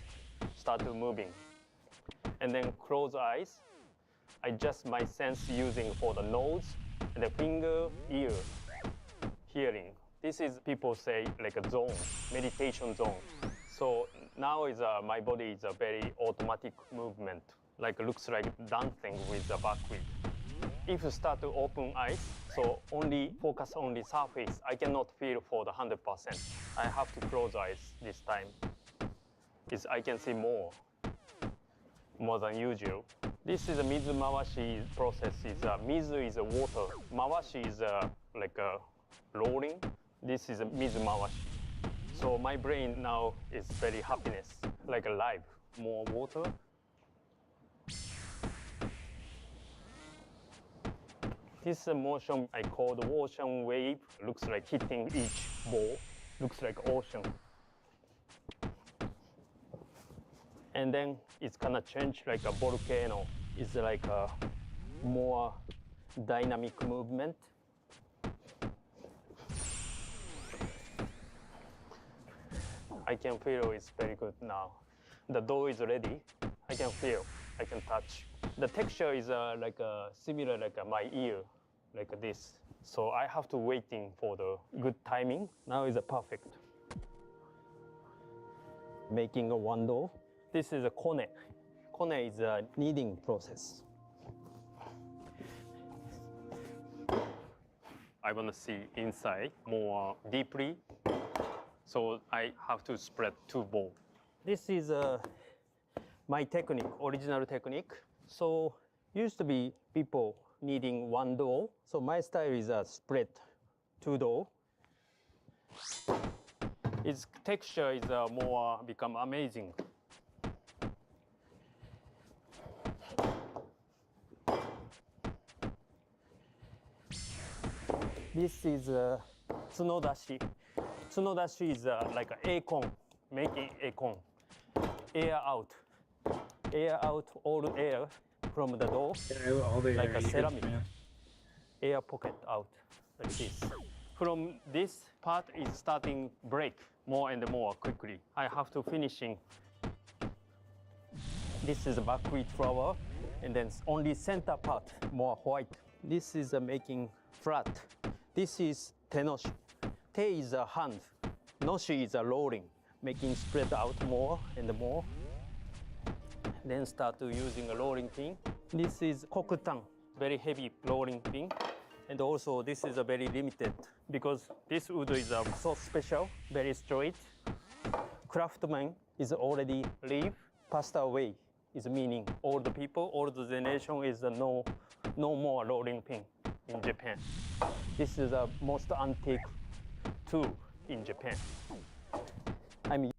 start to moving. And then close eyes. I adjust my sense using for the nose, and the finger, ear, hearing. This is people say like a zone, meditation zone. So now is my body is a very automatic movement, like looks like dancing with the buckwheat. If you start to open eyes, so only focus on the surface, I cannot feel for the 100%. I have to close eyes this time. I can see more. more than usual. This is a mizu mawashi process. Mizu is a water. Mawashi is like a rolling. This is a mizu mawashi. So my brain now is very happiness, like alive. More water. This motion I call the ocean wave. Looks like hitting each ball. Looks like ocean. And then it's gonna change like a volcano. It's like a more dynamic movement. I can feel it's very good now. The dough is ready. I can feel, I can touch. The texture is similar like my ear, like this. So I have to waiting for the good timing. Now is perfect. Making a one dough. This is a kone. Kone is a kneading process. I want to see inside more deeply. So I have to spread 2 balls. This is my technique, original technique. So used to be people needing 1 dough. So my style is spread 2 dough. Its texture is more become amazing. This is tsunodashi. Tsunodashi is like an acorn, making acorn. Air out. Air out all air from the dough, All the like air a you get, ceramic. man. Air pocket out, like this. From this part is starting break more and more quickly. I have to finishing. This is buckwheat flour, and then only center part more white. This is making flat. This is tenoshi. Te is a hand. Noshi is a rolling, making spread out more and more. Then start to using a rolling pin. This is kokutan, very heavy rolling pin. And also this is a very limited because this wood is so special, very straight. Craftsman is already leave, passed away. Is meaning all the people, all the generation is no more rolling pin in Japan. This is the most antique tool in Japan. I'm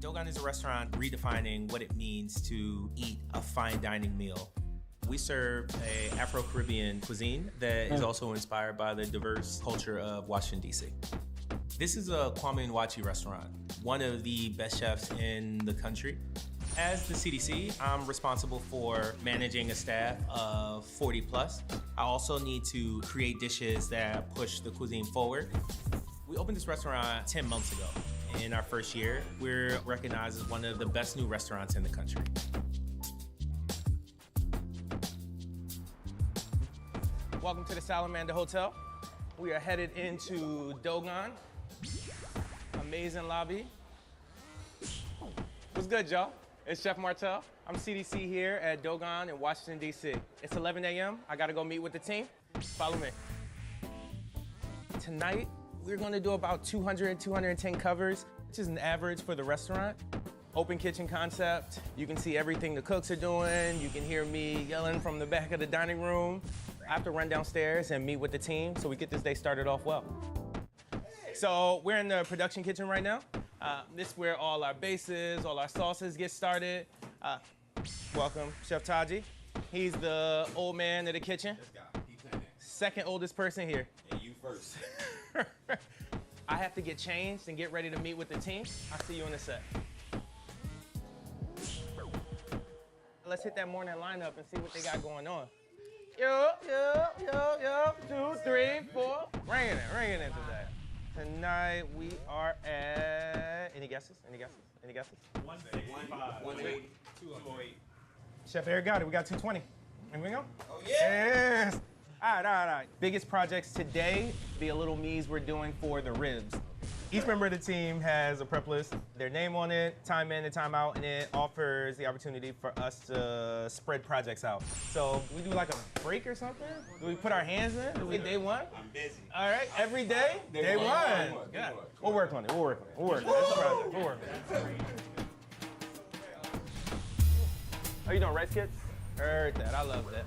Dogan is a restaurant redefining what it means to eat a fine dining meal. We serve a Afro-Caribbean cuisine that is also inspired by the diverse culture of Washington, D.C. This is a Kwame Nwachi restaurant, one of the best chefs in the country. As the CDC, I'm responsible for managing a staff of 40 plus. I also need to create dishes that push the cuisine forward. We opened this restaurant 10 months ago. In our first year, we're recognized as one of the best new restaurants in the country. Welcome to the Salamander Hotel. We are headed into Dogan. Amazing lobby. What's good, y'all? It's Chef Martel. I'm CDC here at Dogon in Washington, D.C. It's 11 a.m. I gotta go meet with the team. Follow me. Tonight, we're gonna do about 200, 210 covers, which is an average for the restaurant. Open kitchen concept. You can see everything the cooks are doing. You can hear me yelling from the back of the dining room. I have to run downstairs and meet with the team so we get this day started off well. So we're in the production kitchen right now. This is where all our bases, all our sauces get started. Welcome, Chef Taji. He's the old man of the kitchen. Second oldest person here. And you first. I have to get changed and get ready to meet with the team. I'll see you in a sec. Let's hit that morning lineup and see what they got going on. Yo, 2, 3, 4. Ringing it today. Tonight we are at, any guesses? 180, 208. Chef Eric got it, we got 220. Here we go. Oh yeah! Yes! All right. Biggest projects today, the little me's we're doing for the ribs. Each member of the team has a prep list, their name on it, time in and time out, and it offers the opportunity for us to spread projects out. So we do like a break or something? Do we put our hands in? Do we day one? I'm busy. All right, every day? Day one. Good. We'll work on it. We'll work on it. It's a project. We'll work on it. Are you doing rice kits? Heard that. I love that.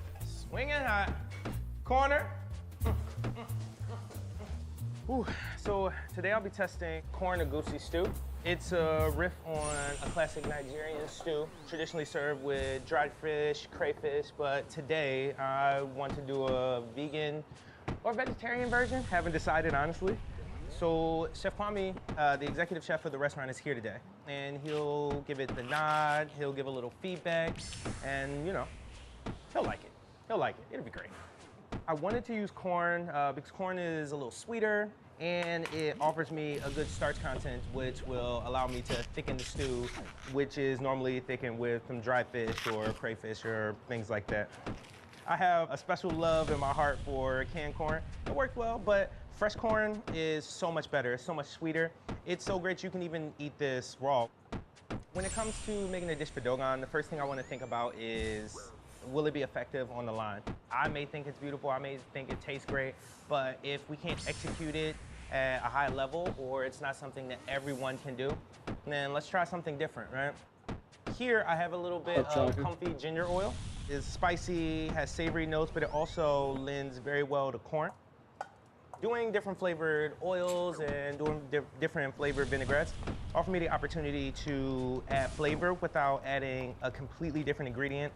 Swinging hot. Corner. Ooh. So today I'll be testing corn agusi stew. It's a riff on a classic Nigerian stew, traditionally served with dried fish, crayfish, but today I want to do a vegan or vegetarian version. Haven't decided, honestly. So Chef Kwame, the executive chef of the restaurant, is here today, and he'll give it the nod, he'll give a little feedback, and you know, he'll like it. It'll be great. I wanted to use corn because corn is a little sweeter and it offers me a good starch content, which will allow me to thicken the stew, which is normally thickened with some dry fish or crayfish or things like that. I have a special love in my heart for canned corn. It worked well, but fresh corn is so much better. It's so much sweeter. It's so great you can even eat this raw. When it comes to making a dish for Dogon, the first thing I want to think about is, will it be effective on the line? I may think it's beautiful, I may think it tastes great, but if we can't execute it at a high level or it's not something that everyone can do, then let's try something different, right? Here I have a little bit of comfy ginger oil. It's spicy, has savory notes, but it also lends very well to corn. Doing different flavored oils and doing different flavored vinaigrettes offer me the opportunity to add flavor without adding a completely different ingredient.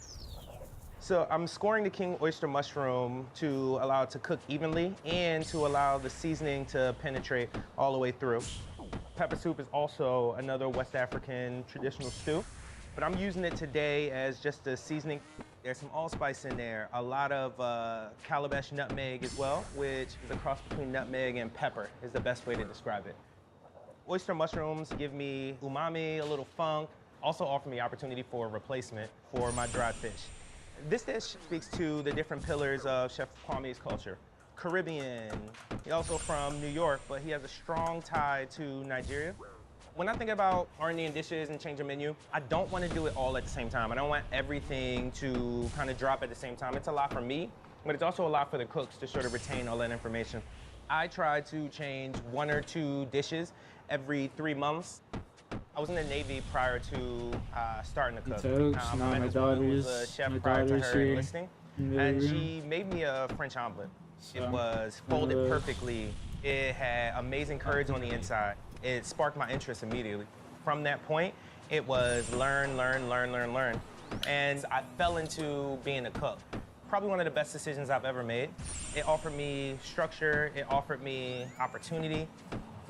So I'm scoring the king oyster mushroom to allow it to cook evenly and to allow the seasoning to penetrate all the way through. Pepper soup is also another West African traditional stew, but I'm using it today as just a seasoning. There's some allspice in there, a lot of calabash nutmeg as well, which is a cross between nutmeg and pepper is the best way to describe it. Oyster mushrooms give me umami, a little funk, also offer me opportunity for a replacement for my dried fish. This dish speaks to the different pillars of Chef Kwame's culture. Caribbean, he's also from New York, but he has a strong tie to Nigeria. When I think about R&D dishes and change a menu, I don't want to do it all at the same time. I don't want everything to kind of drop at the same time. It's a lot for me, but it's also a lot for the cooks to sort of retain all that information. I try to change 1 or 2 dishes every 3 months. I was in the Navy prior to starting to cook. My daughter's was a chef prior to her enlisting, and she made me a French omelet. It was folded perfectly. It had amazing curds on the inside. It sparked my interest immediately. From that point, it was learn. And I fell into being a cook. Probably one of the best decisions I've ever made. It offered me structure. It offered me opportunity.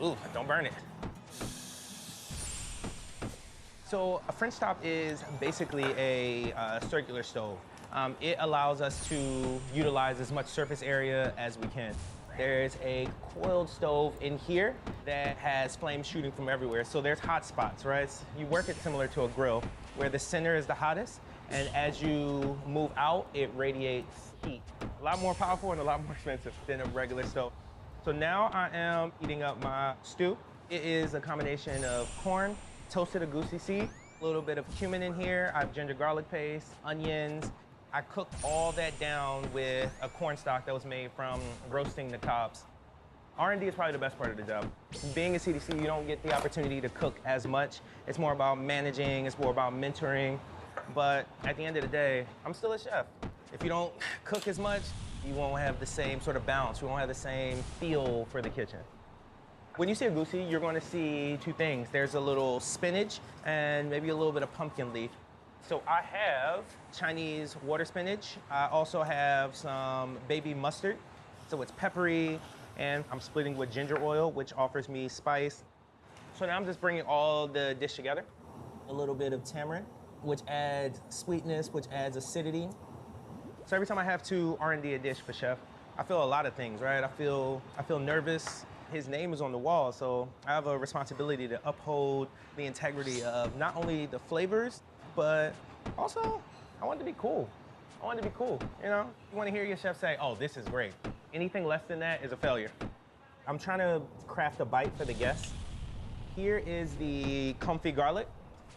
Ooh, don't burn it. So a French top is basically a circular stove. It allows us to utilize as much surface area as we can. There's a coiled stove in here that has flames shooting from everywhere. So there's hot spots, right? You work it similar to a grill, where the center is the hottest, and as you move out, it radiates heat. A lot more powerful and a lot more expensive than a regular stove. So now I am heating up my stew. It is a combination of corn, toasted agusi seed, A little bit of cumin in here. I have ginger garlic paste, onions. I cooked all that down with a corn stock that was made from roasting the cobs. R&D is probably the best part of the job. Being a CDC, you don't get the opportunity to cook as much. It's more about managing, it's more about mentoring. But at the end of the day, I'm still a chef. If you don't cook as much, you won't have the same sort of balance. You won't have the same feel for the kitchen. When you see a goosey, you're going to see two things. There's a little spinach and maybe a little bit of pumpkin leaf. So I have Chinese water spinach. I also have some baby mustard. So it's peppery, and I'm splitting with ginger oil, which offers me spice. So now I'm just bringing all the dish together. A little bit of tamarind, which adds sweetness, which adds acidity. So every time I have to R&D a dish for chef, I feel a lot of things, right? I feel nervous. His name is on the wall, so I have a responsibility to uphold the integrity of not only the flavors, but also I want it to be cool. I want it to be cool, you know? You want to hear your chef say, oh, this is great. Anything less than that is a failure. I'm trying to craft a bite for the guests. Here is the comfy garlic.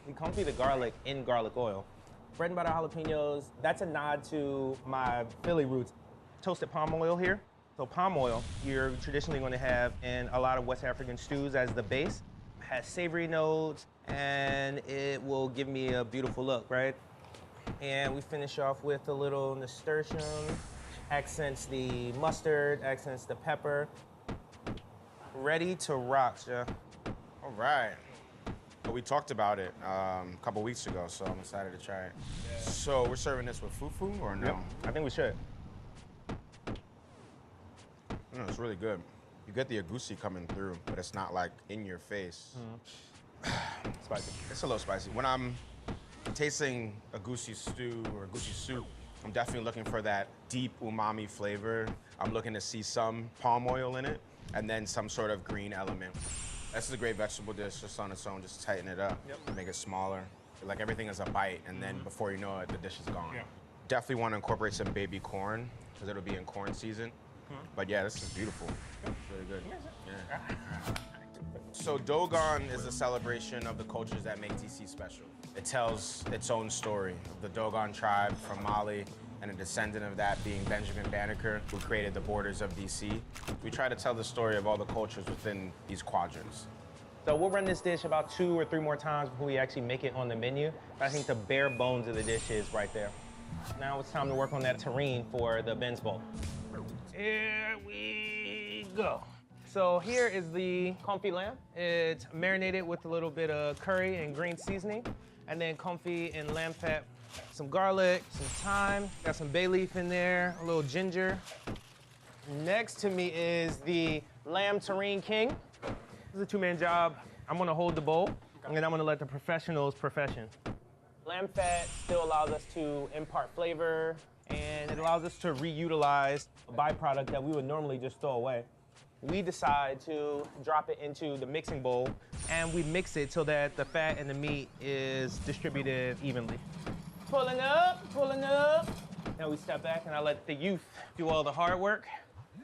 We comfy the garlic in garlic oil. Bread and butter jalapenos, that's a nod to my Philly roots. Toasted palm oil here. So palm oil, you're traditionally going to have in a lot of West African stews as the base. It has savory notes, and it will give me a beautiful look, right? And we finish off with a little nasturtium, accents the mustard, accents the pepper. Ready to rock, Chef. All right. Well, we talked about it a couple weeks ago, so I'm excited to try it. Yeah. So we're serving this with fufu or no? Yep. I think we should. It's really good. You get the agusi coming through, but it's not like in your face. Spicy. It's a little spicy. When I'm tasting agusi stew or agusi soup, I'm definitely looking for that deep umami flavor. I'm looking to see some palm oil in it, and then some sort of green element. This is a great vegetable dish just on its own. Just tighten it up, make it smaller. Like everything is a bite, and then before you know it, the dish is gone. Yeah. Definitely want to incorporate some baby corn, because it'll be in corn season. But yeah, this is beautiful. It's really good. Yeah. So Dogon is a celebration of the cultures that make DC special. It tells its own story of the Dogon tribe from Mali, and a descendant of that being Benjamin Banneker, who created the borders of DC. We try to tell the story of all the cultures within these quadrants. So we'll run this dish about 2 or 3 more times before we actually make it on the menu. I think the bare bones of the dish is right there. Now it's time to work on that terrine for the Ben's Bowl. Here we go. So here is the confit lamb. It's marinated with a little bit of curry and green seasoning, and then confit and lamb fat, some garlic, some thyme, got some bay leaf in there, a little ginger. Next to me is the lamb terrine king. This is a 2-man job. I'm gonna hold the bowl, and then I'm gonna let the professionals profession. Lamb fat still allows us to impart flavor, and it allows us to reutilize a byproduct that we would normally just throw away. We decide to drop it into the mixing bowl, and we mix it so that the fat and the meat is distributed evenly. Pulling up. Now we step back, and I let the youth do all the hard work.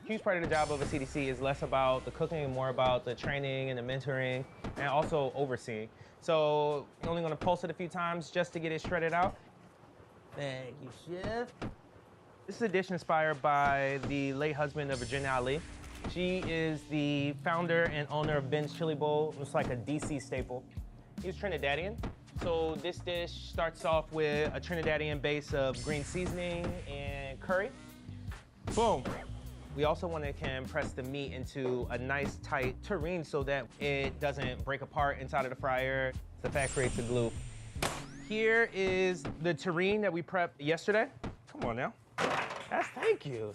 A huge part of the job of a CDC is less about the cooking and more about the training and the mentoring, and also overseeing. So you're only gonna pulse it a few times just to get it shredded out. Thank you, Chef. This is a dish inspired by the late husband of Virginia Ali. She is the founder and owner of Ben's Chili Bowl. It's like a DC staple. He was Trinidadian. So this dish starts off with a Trinidadian base of green seasoning and curry. Boom. We also want to compress the meat into a nice tight terrine so that it doesn't break apart inside of the fryer. The fat creates the glue. Here is the terrine that we prepped yesterday. Come on now. Thank you.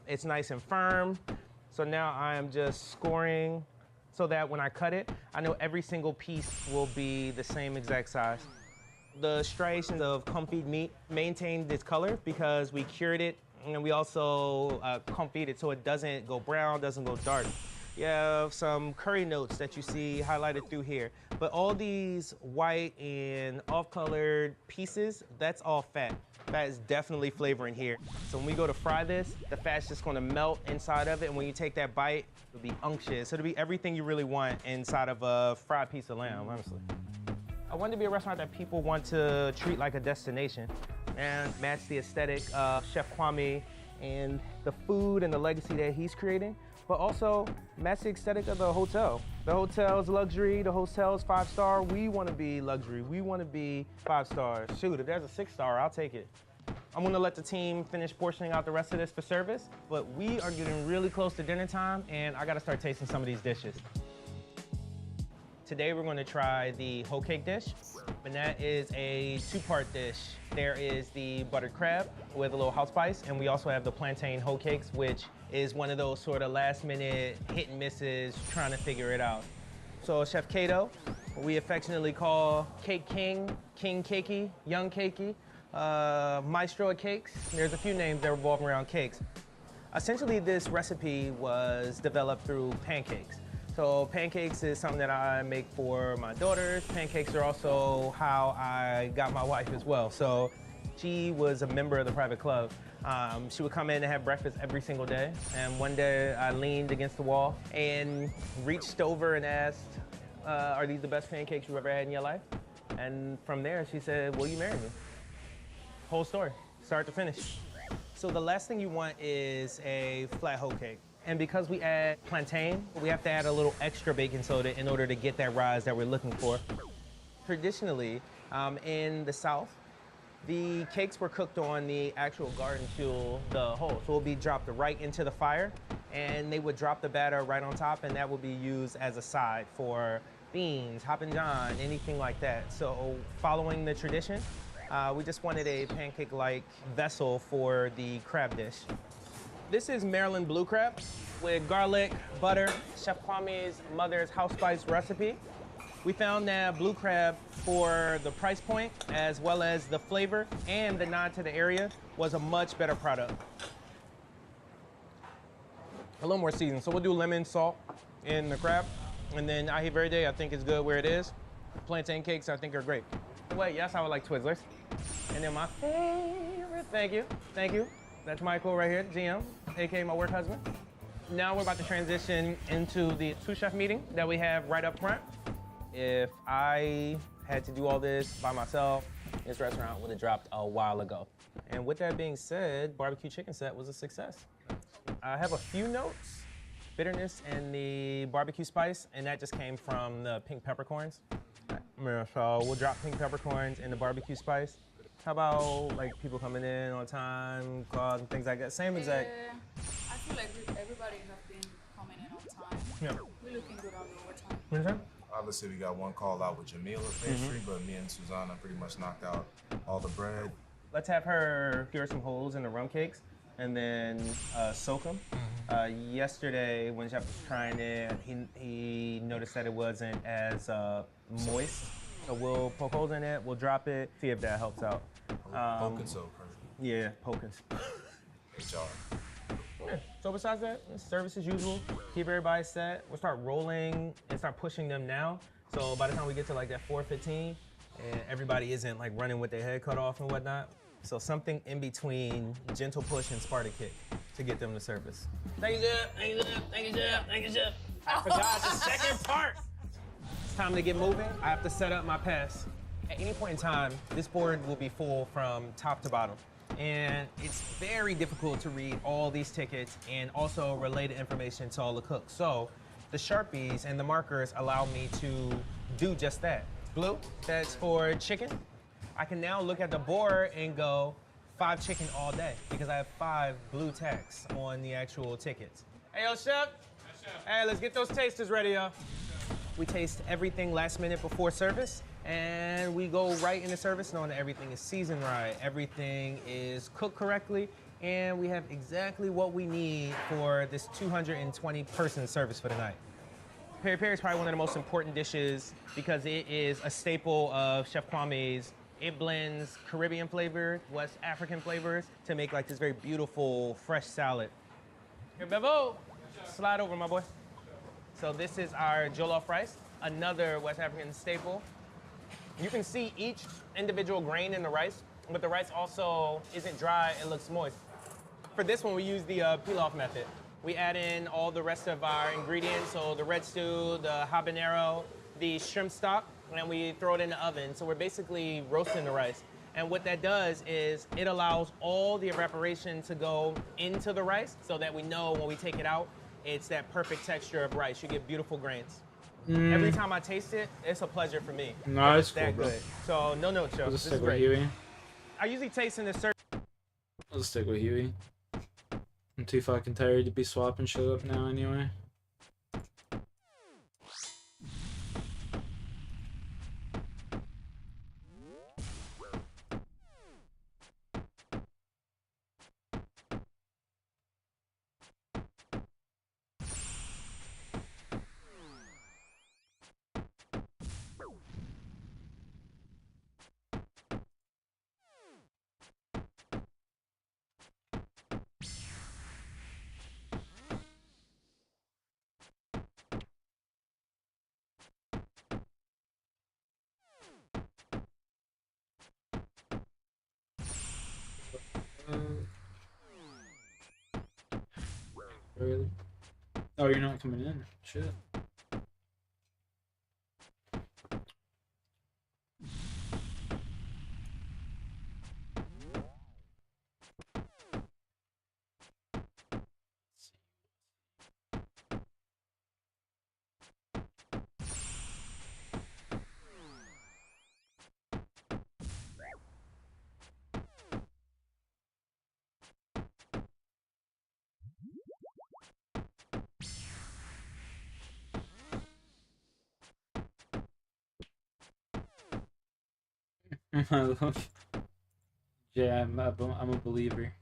It's nice and firm. So now I am just scoring so that when I cut it, I know every single piece will be the same exact size. The striations of confit meat maintained its color because we cured it, and we also confit it so it doesn't go brown, doesn't go dark. You have some curry notes that you see highlighted through here. But all these white and off-colored pieces, that's all fat. Fat is definitely flavoring here. So when we go to fry this, the fat's just gonna melt inside of it, and when you take that bite, it'll be unctuous. It'll be everything you really want inside of a fried piece of lamb, honestly. I wanted to be a restaurant that people want to treat like a destination and match the aesthetic of Chef Kwame and the food and the legacy that he's creating, but also match the aesthetic of the hotel. The hotel's luxury, the hotel's 5-star. We want to be luxury. We want to be 5 stars. Shoot, if there's a 6-star, I'll take it. I'm gonna let the team finish portioning out the rest of this for service, but we are getting really close to dinner time and I gotta start tasting some of these dishes. Today we're gonna try the hoe cake dish, and that is a 2-part dish. There is the buttered crab with a little house spice, and we also have the plantain hoe cakes, which is one of those sort of last minute hit and misses, trying to figure it out. So Chef Kato, we affectionately call Cake King, King Cakey, Young Cakey, Maestro of Cakes. There's a few names that revolve around cakes. Essentially, this recipe was developed through pancakes. So pancakes is something that I make for my daughters. Pancakes are also how I got my wife as well. So she was a member of the private club. She would come in and have breakfast every single day. And one day I leaned against the wall and reached over and asked, are these the best pancakes you've ever had in your life? And from there she said, will you marry me? Whole story, start to finish. So the last thing you want is a flat hoe cake. And because we add plantain, we have to add a little extra baking soda in order to get that rise that we're looking for. Traditionally, in the South, the cakes were cooked on the actual garden fuel, the hoe. So it will be dropped right into the fire, and they would drop the batter right on top, and that will be used as a side for beans, Hoppin' John, anything like that. So following the tradition, we just wanted a pancake-like vessel for the crab dish. This is Maryland blue crab with garlic, butter, Chef Kwame's mother's house spice recipe. We found that blue crab, for the price point, as well as the flavor and the nod to the area, was a much better product. A little more seasoned. So we'll do lemon, salt in the crab. And then ahi verde, I think is good where it is. Plantain cakes, I think are great. Wait, yes, I would like Twizzlers. And then my favorite, thank you. That's Michael right here, GM, aka my work husband. Now we're about to transition into the sous chef meeting that we have right up front. If I had to do all this by myself, this restaurant would have dropped a while ago. And with that being said, barbecue chicken set was a success. I have a few notes, bitterness in the barbecue spice, and that just came from the pink peppercorns. So we'll drop pink peppercorns in the barbecue spice. How about like people coming in on time, calls and things like that? Same exact. I feel like everybody have been coming in on time. Yeah. We're looking good on the overtime. What is that? Obviously, we got one call out with Jamila pastry, but me and Susanna pretty much knocked out all the bread. Let's have her cure some holes in the rum cakes and then soak them. Yesterday, when Chef was trying it, he noticed that it wasn't as moist. So we'll poke holes in it, we'll drop it, see if that helps out. Poke and soak, perfect. Yeah, poking. HR. Yeah. So besides that, service as usual. Keep everybody set. We'll start rolling and start pushing them now. So by the time we get to like that 4:15, and everybody isn't like running with their head cut off and whatnot. So something in between gentle push and Sparta kick to get them to service. Thank you, Jeff. Thank you, Jeff. Thank you, Jeff. Thank you, Jeff. I forgot the second part. It's time to get moving. I have to set up my pass. At any point in time, this board will be full from top to bottom. And it's very difficult to read all these tickets and also relay the information to all the cooks. So the Sharpies and the markers allow me to do just that. Blue, that's for chicken. I can now look at the board and go 5 chicken all day because I have 5 blue tacks on the actual tickets. Hey, yo, Chef. Hey, let's get those tasters ready, yo. We taste everything last minute before service, and we go right into service knowing that everything is seasoned right, everything is cooked correctly, and we have exactly what we need for this 220-person service for the night. Peri Peri is probably one of the most important dishes because it is a staple of Chef Kwame's. It blends Caribbean flavors, West African flavors to make like this very beautiful, fresh salad. Here, Bevo, slide over, my boy. So this is our jollof rice, another West African staple. You can see each individual grain in the rice, but the rice also isn't dry, it looks moist. For this one, we use the pilaf method. We add in all the rest of our ingredients, so the red stew, the habanero, the shrimp stock, and we throw it in the oven. So we're basically roasting the rice. And what that does is it allows all the evaporation to go into the rice so that we know when we take it out, it's that perfect texture of rice. You get beautiful grains. Every time I taste it, it's a pleasure for me. No, it's cool, that bro. good. So no note show. I'll This just is stick with great. Huey. I usually taste in the certain. I'll just stick with Huey. I'm too fucking tired to be swapping shit up now anyway. Really? Oh, you're not coming in. Shit. Yeah, I'm a believer.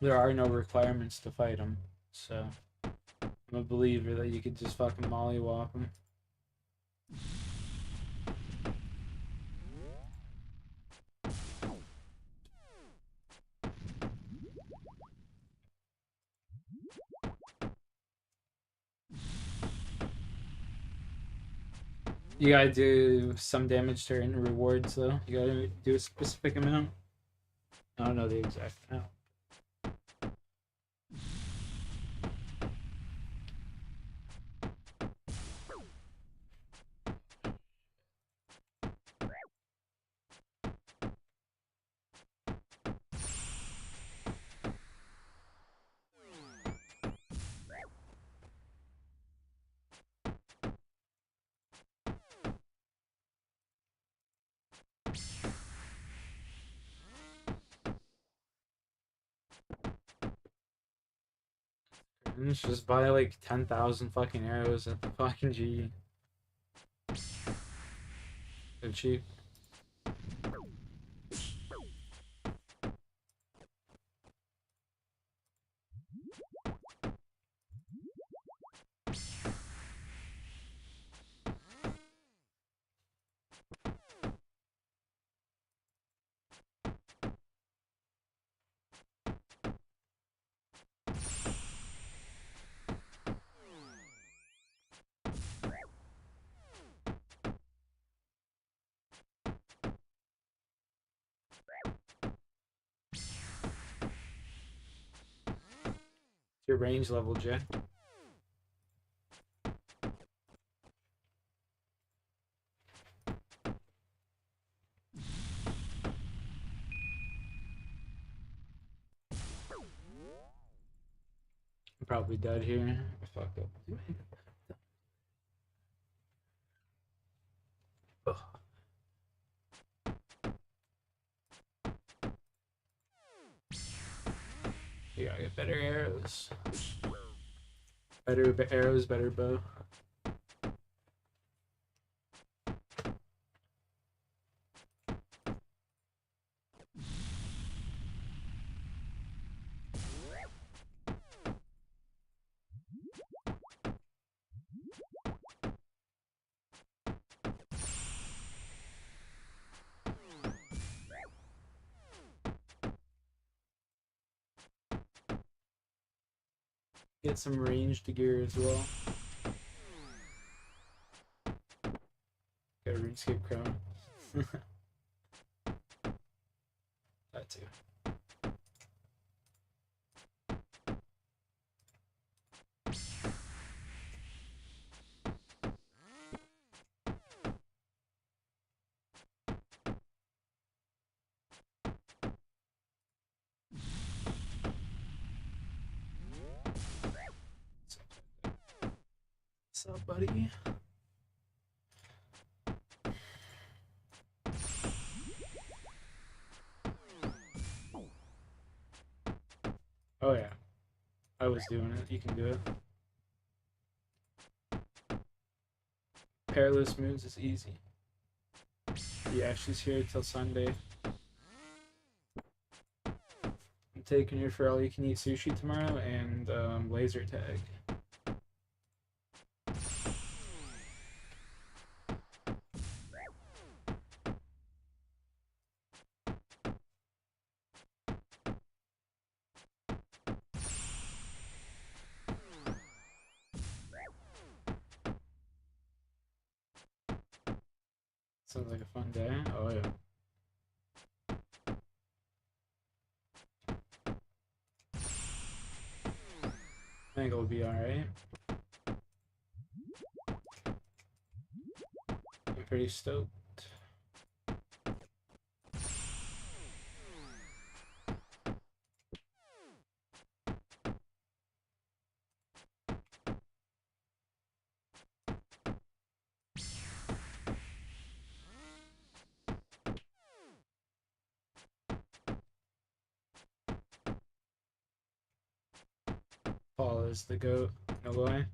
There are no requirements to fight him, so I'm a believer that you could just fucking mollywop him. You gotta do some damage to earn rewards, though. You gotta do a specific amount. I don't know the exact amount. Let's just buy like 10,000 fucking arrows at the fucking G. They're cheap. Your range level, Jay. I'm probably dead here. I fucked up. Ugh. You gotta get better arrows. Better arrows, better bow. Get some ranged gear as well. Got a Runescape crown. That too. What's up, buddy? Oh yeah, I was doing it. You can do it. Perilous Moons is easy. Yeah, she's here till Sunday. I'm taking her for all you can eat sushi tomorrow and laser tag. Sounds like a fun day. Oh yeah. I think it'll be alright. I'm pretty stoked. Paul is the GOAT. No lie.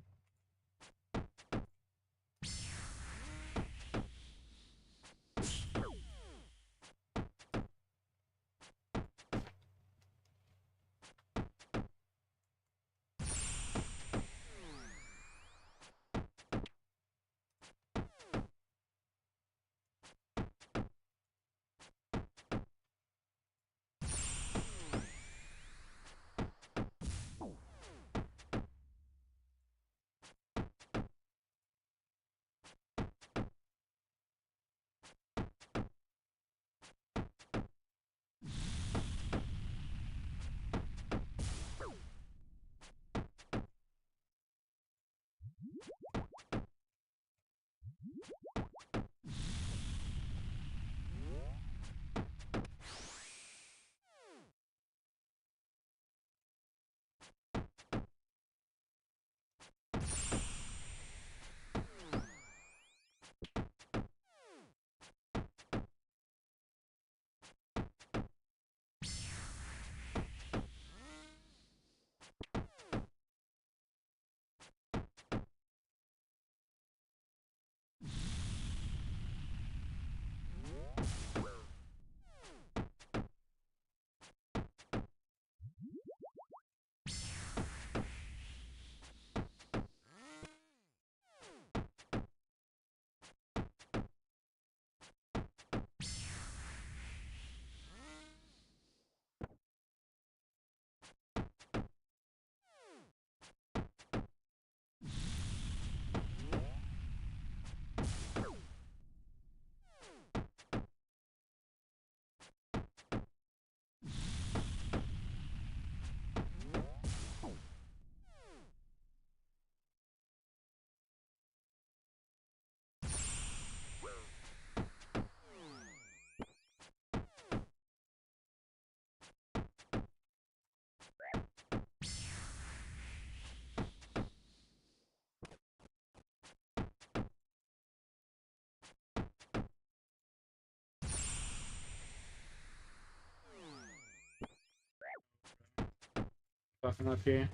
Buffing up here.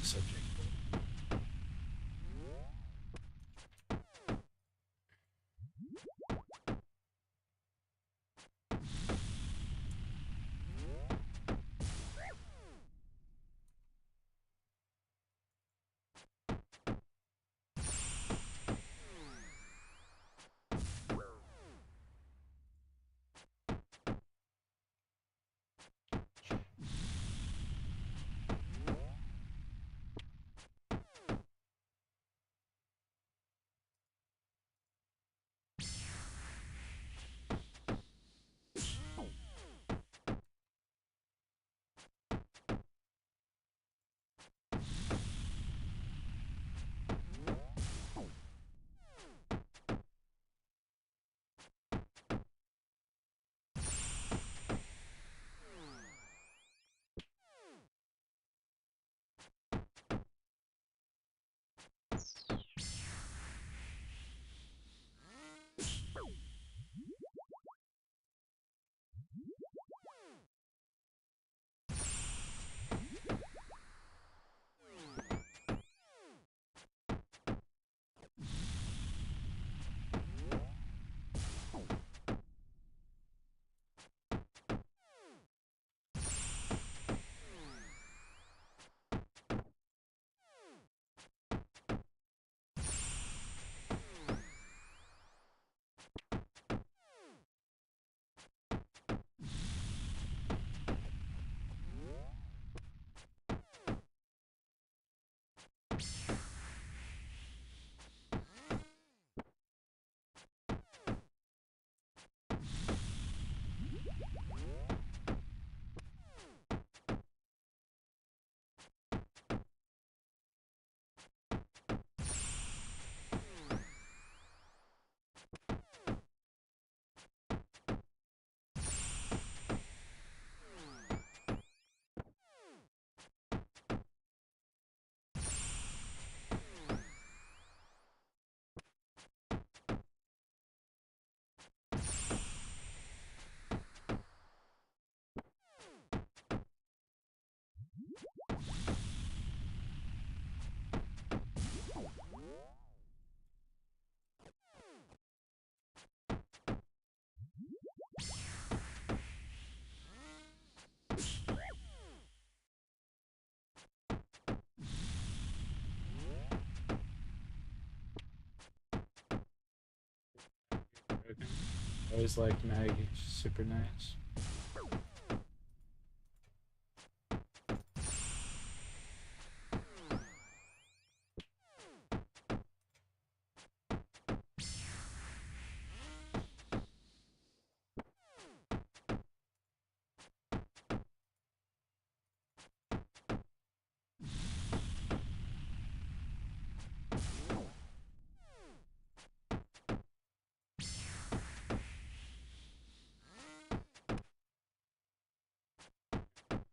Subject. I always liked Maggie. She's super nice.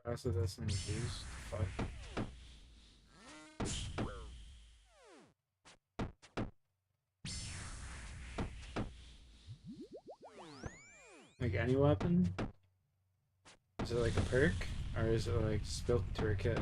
Also, that's some juice. Fuck. Like any weapon? Is it like a perk? Or is it like just built into her kit?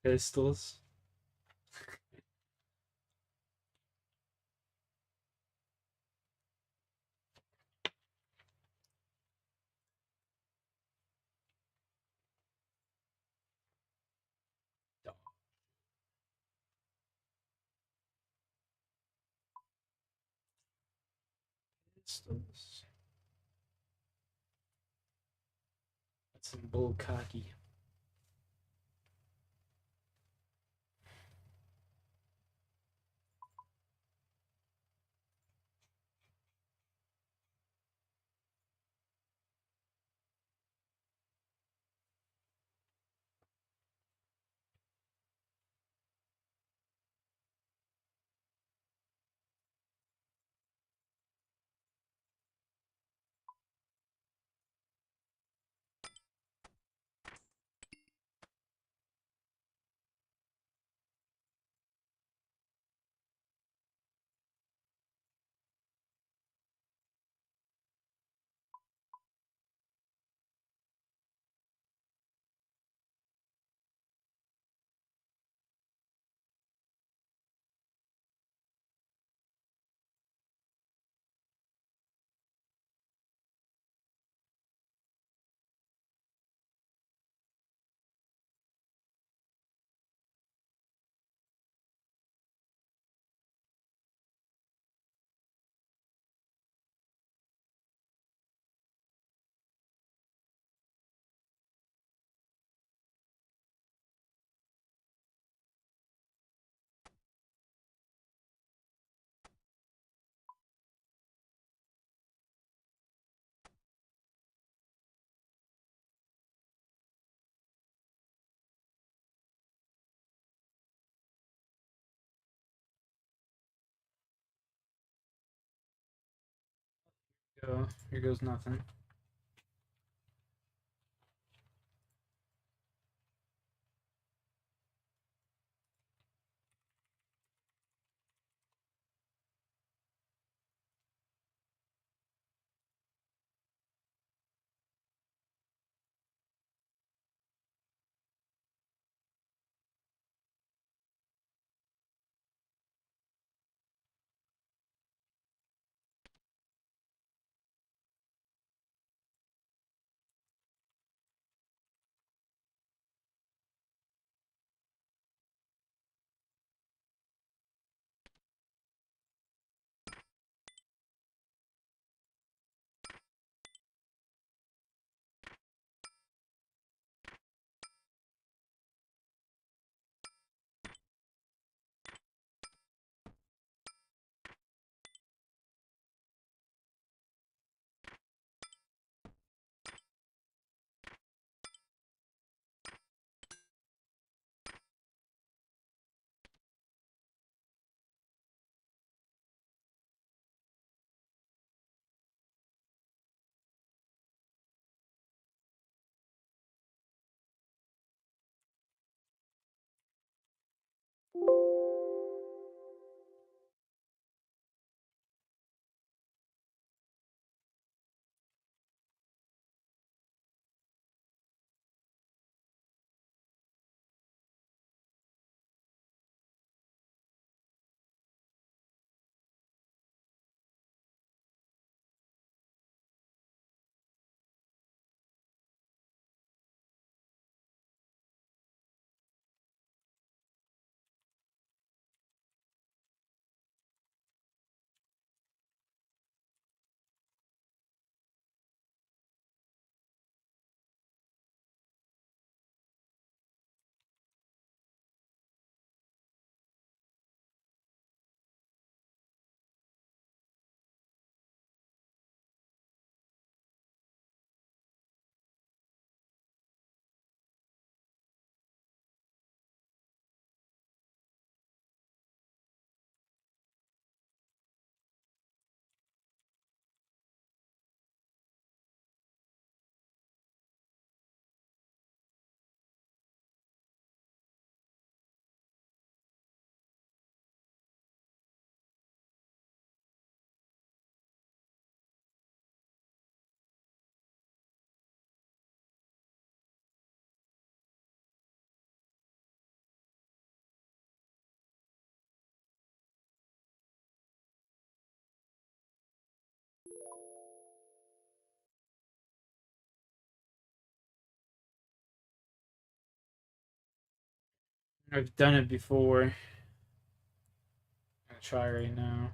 Pistols. Pistols. That's some bull cocky. Go. Here goes nothing. I've done it before. I'm gonna try right now.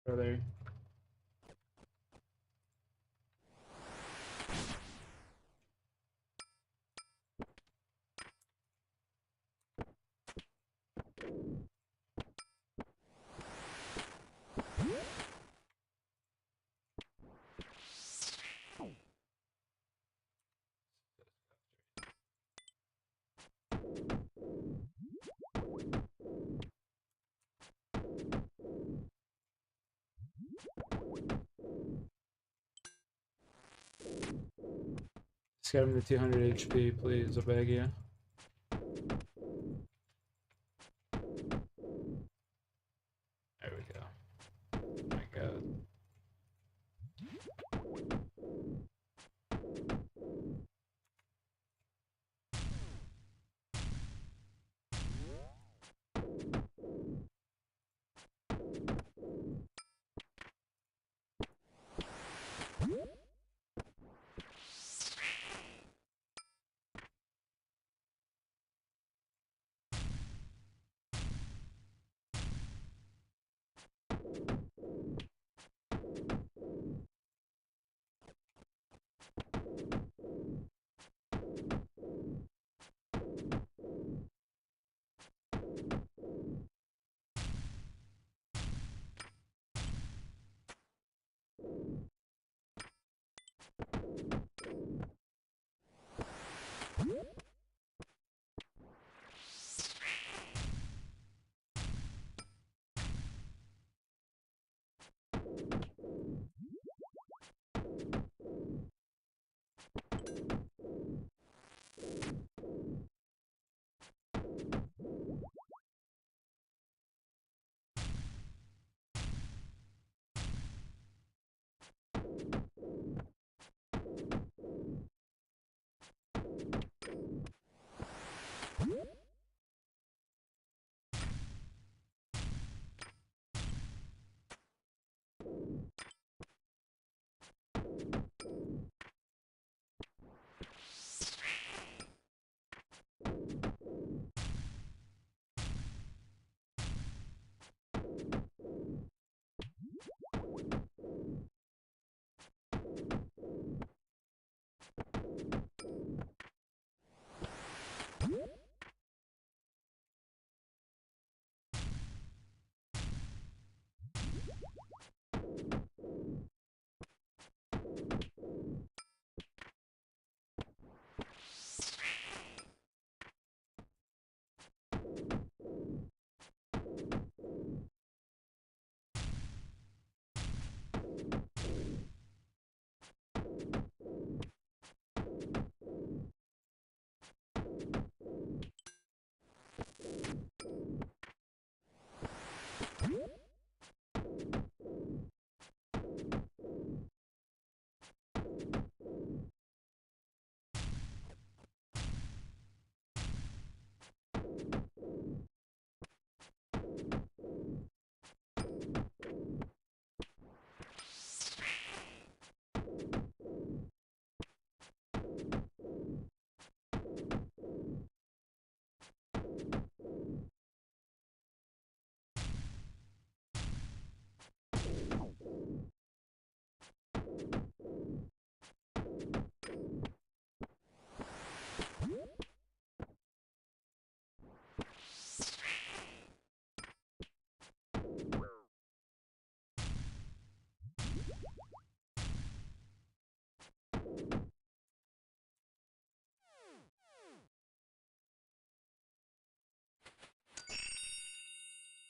Brother. Let's get him to 200 HP, please. I beg you. There we go. Oh my god.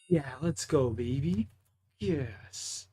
Yeah, let's go, baby. Yes.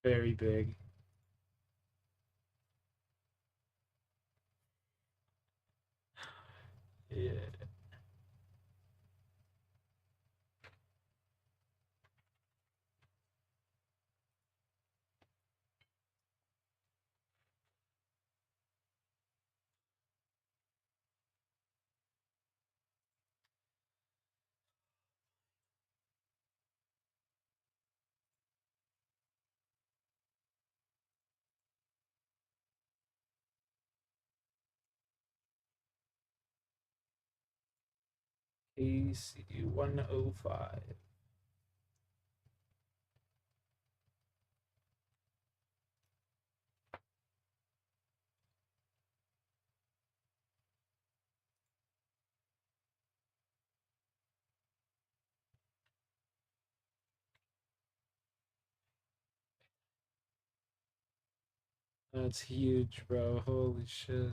Very big. Yeah. AC 105. That's huge, bro. Holy shit.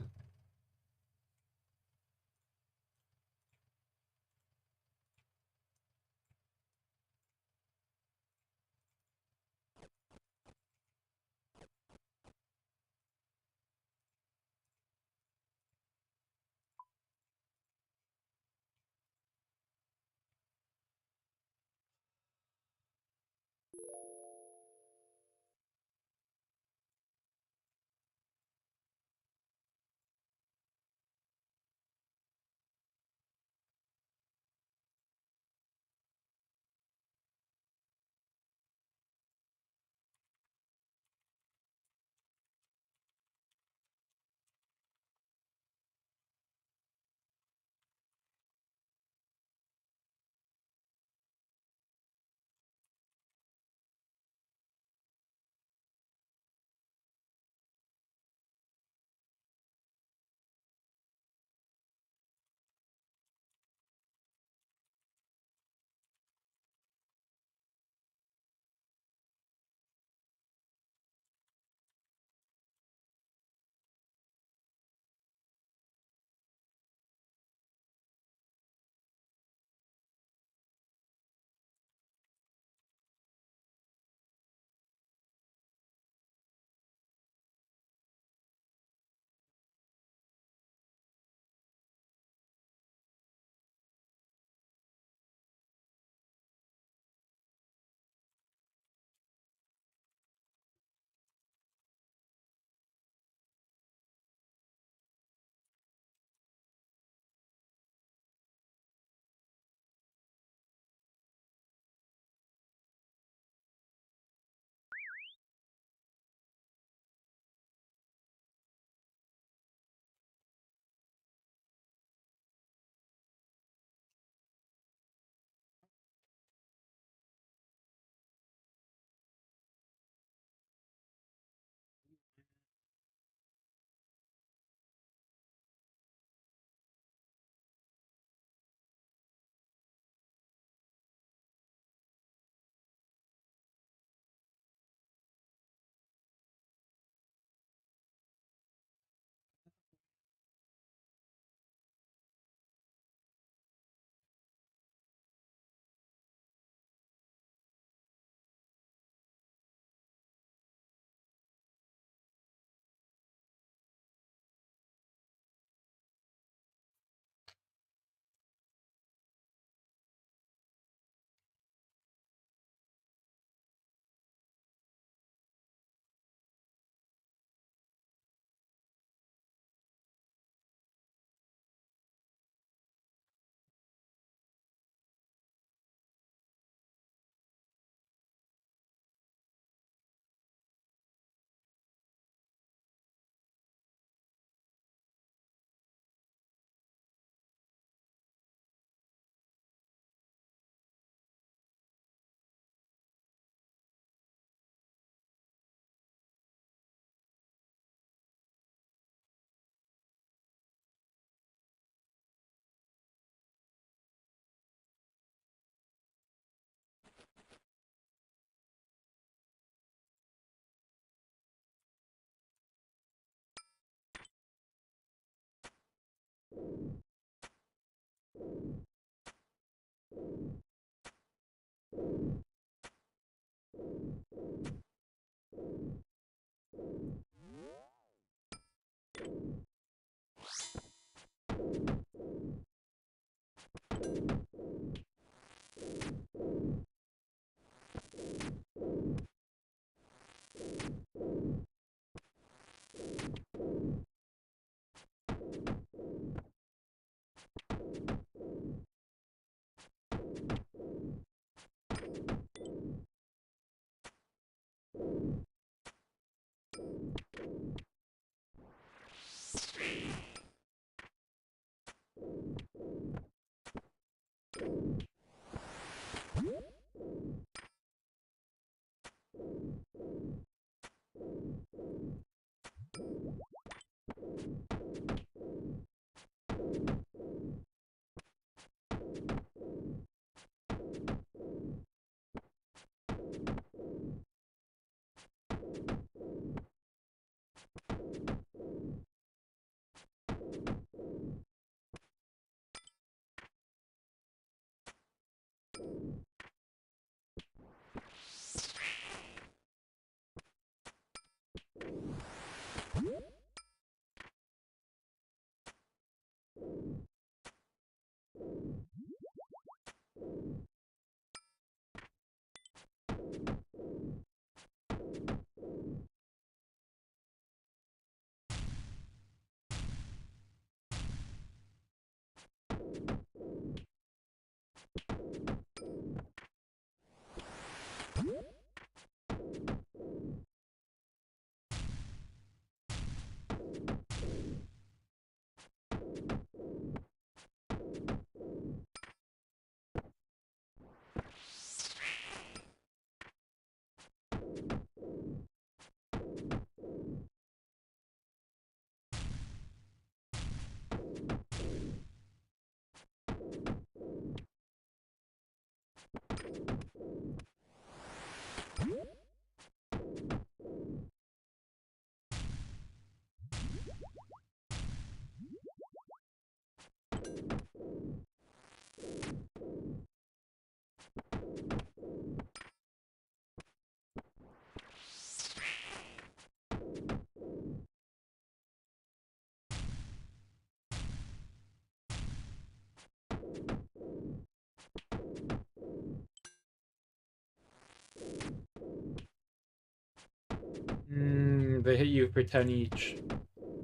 They hit you for 10 each.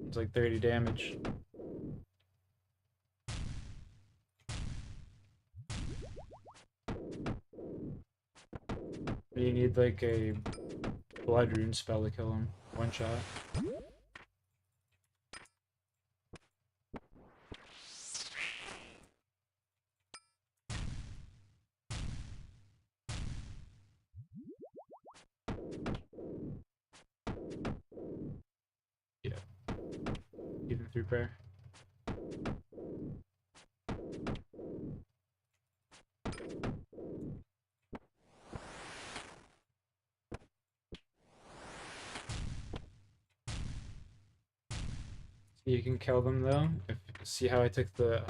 It's like 30 damage. You need like a blood rune spell to kill him. One shot. Yeah. Even through prayer. You can kill them though. See how I took the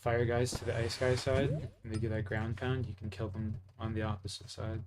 fire guys to the ice guy side, and they do that ground pound. You can kill them on the opposite side.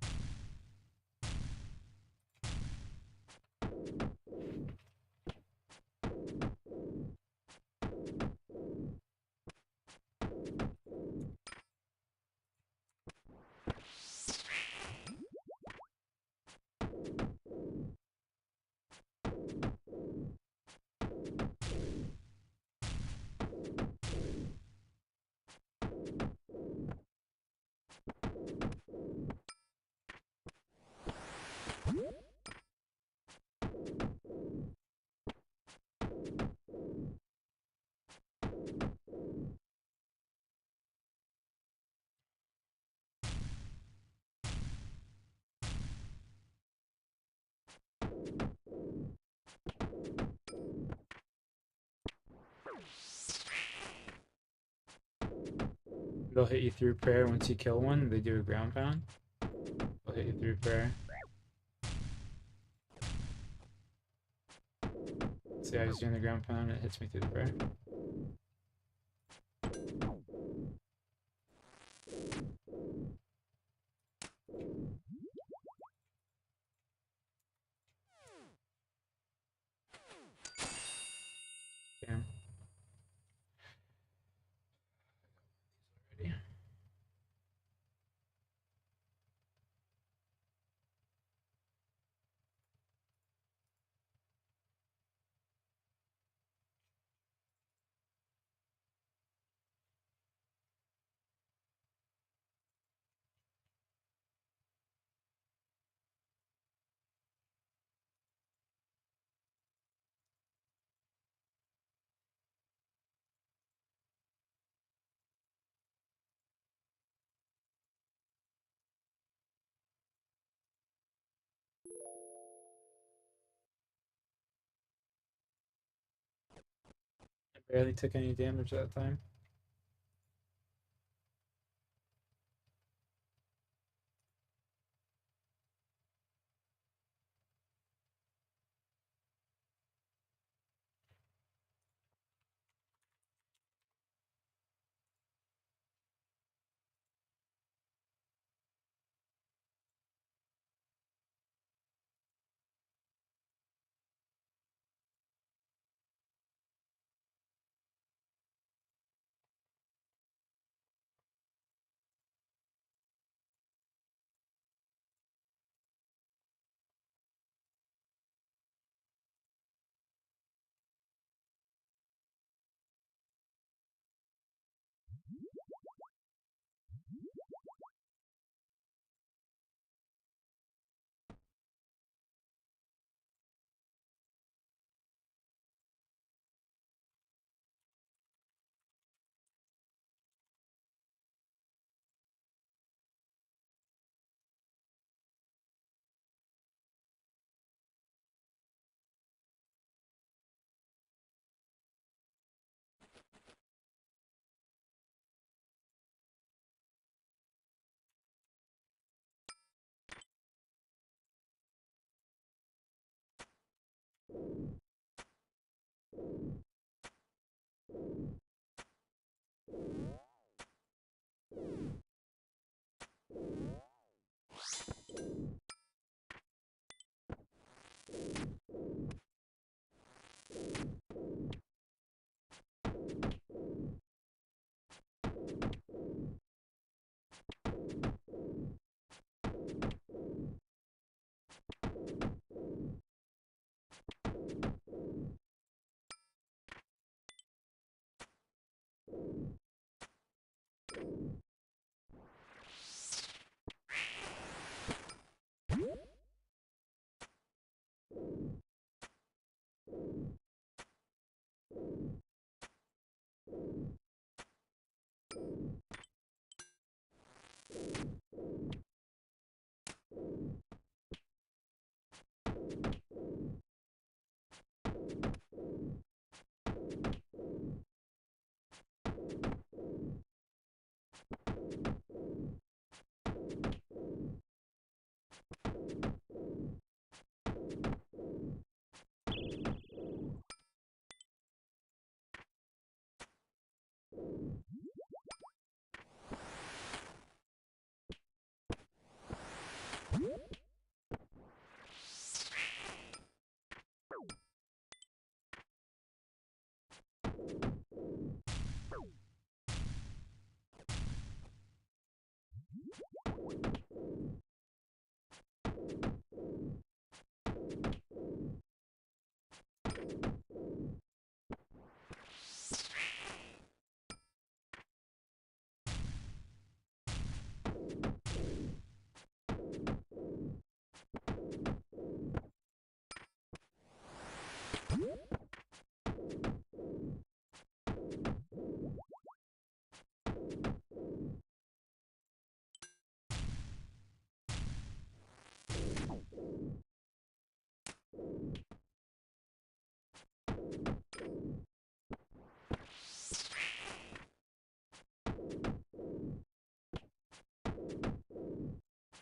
They'll hit you through prayer once you kill one. They do a ground pound. They'll hit you through prayer. See, I was doing the ground pound, it hits me through the bar. Damn. Already. I barely took any damage that time.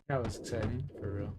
That was exciting, for real.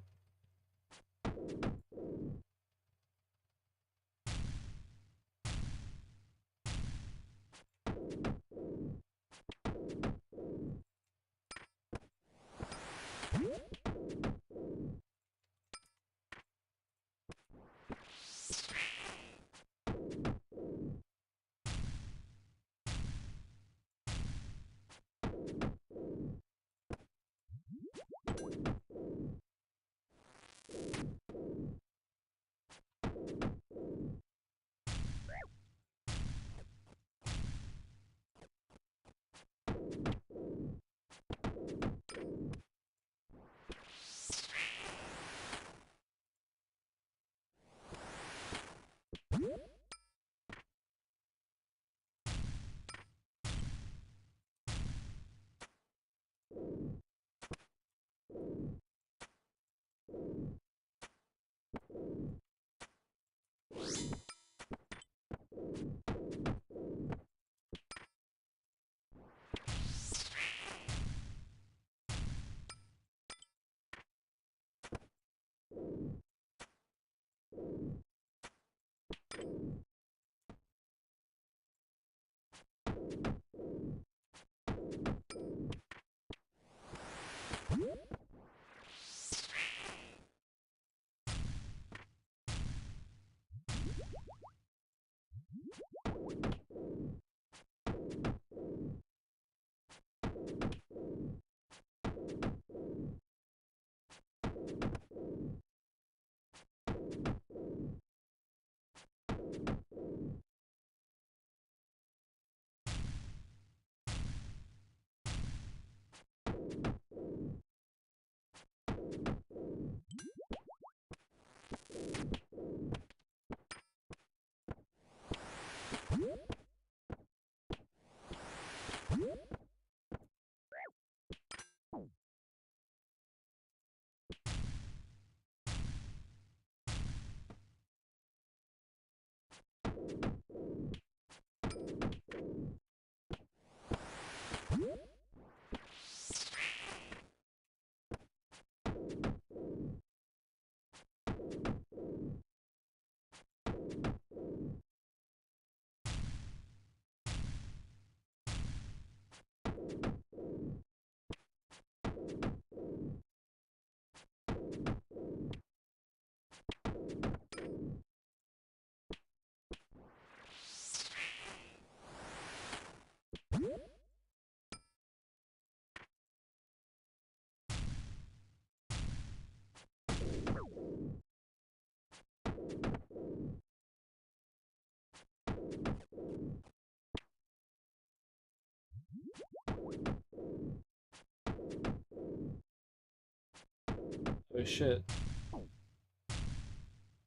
Oh shit.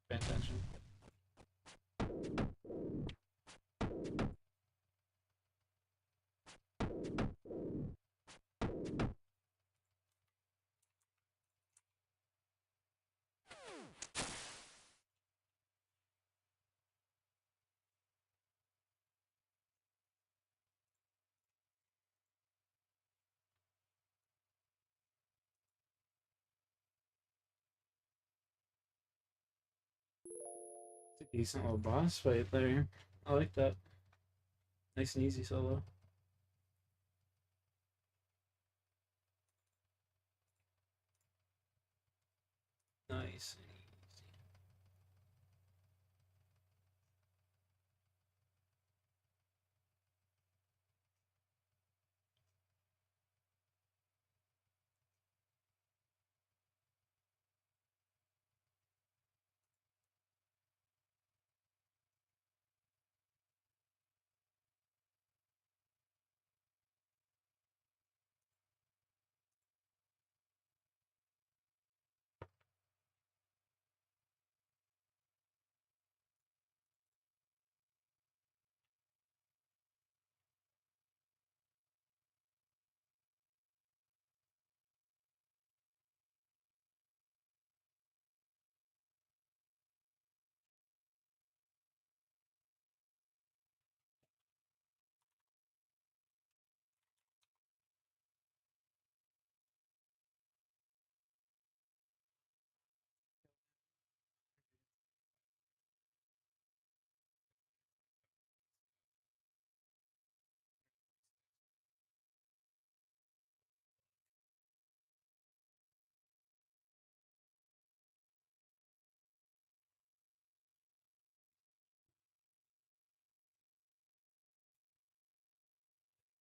Pay attention. It's a decent little boss fight there. I like that. Nice and easy solo. Nice.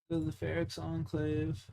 To the Ferrex Enclave.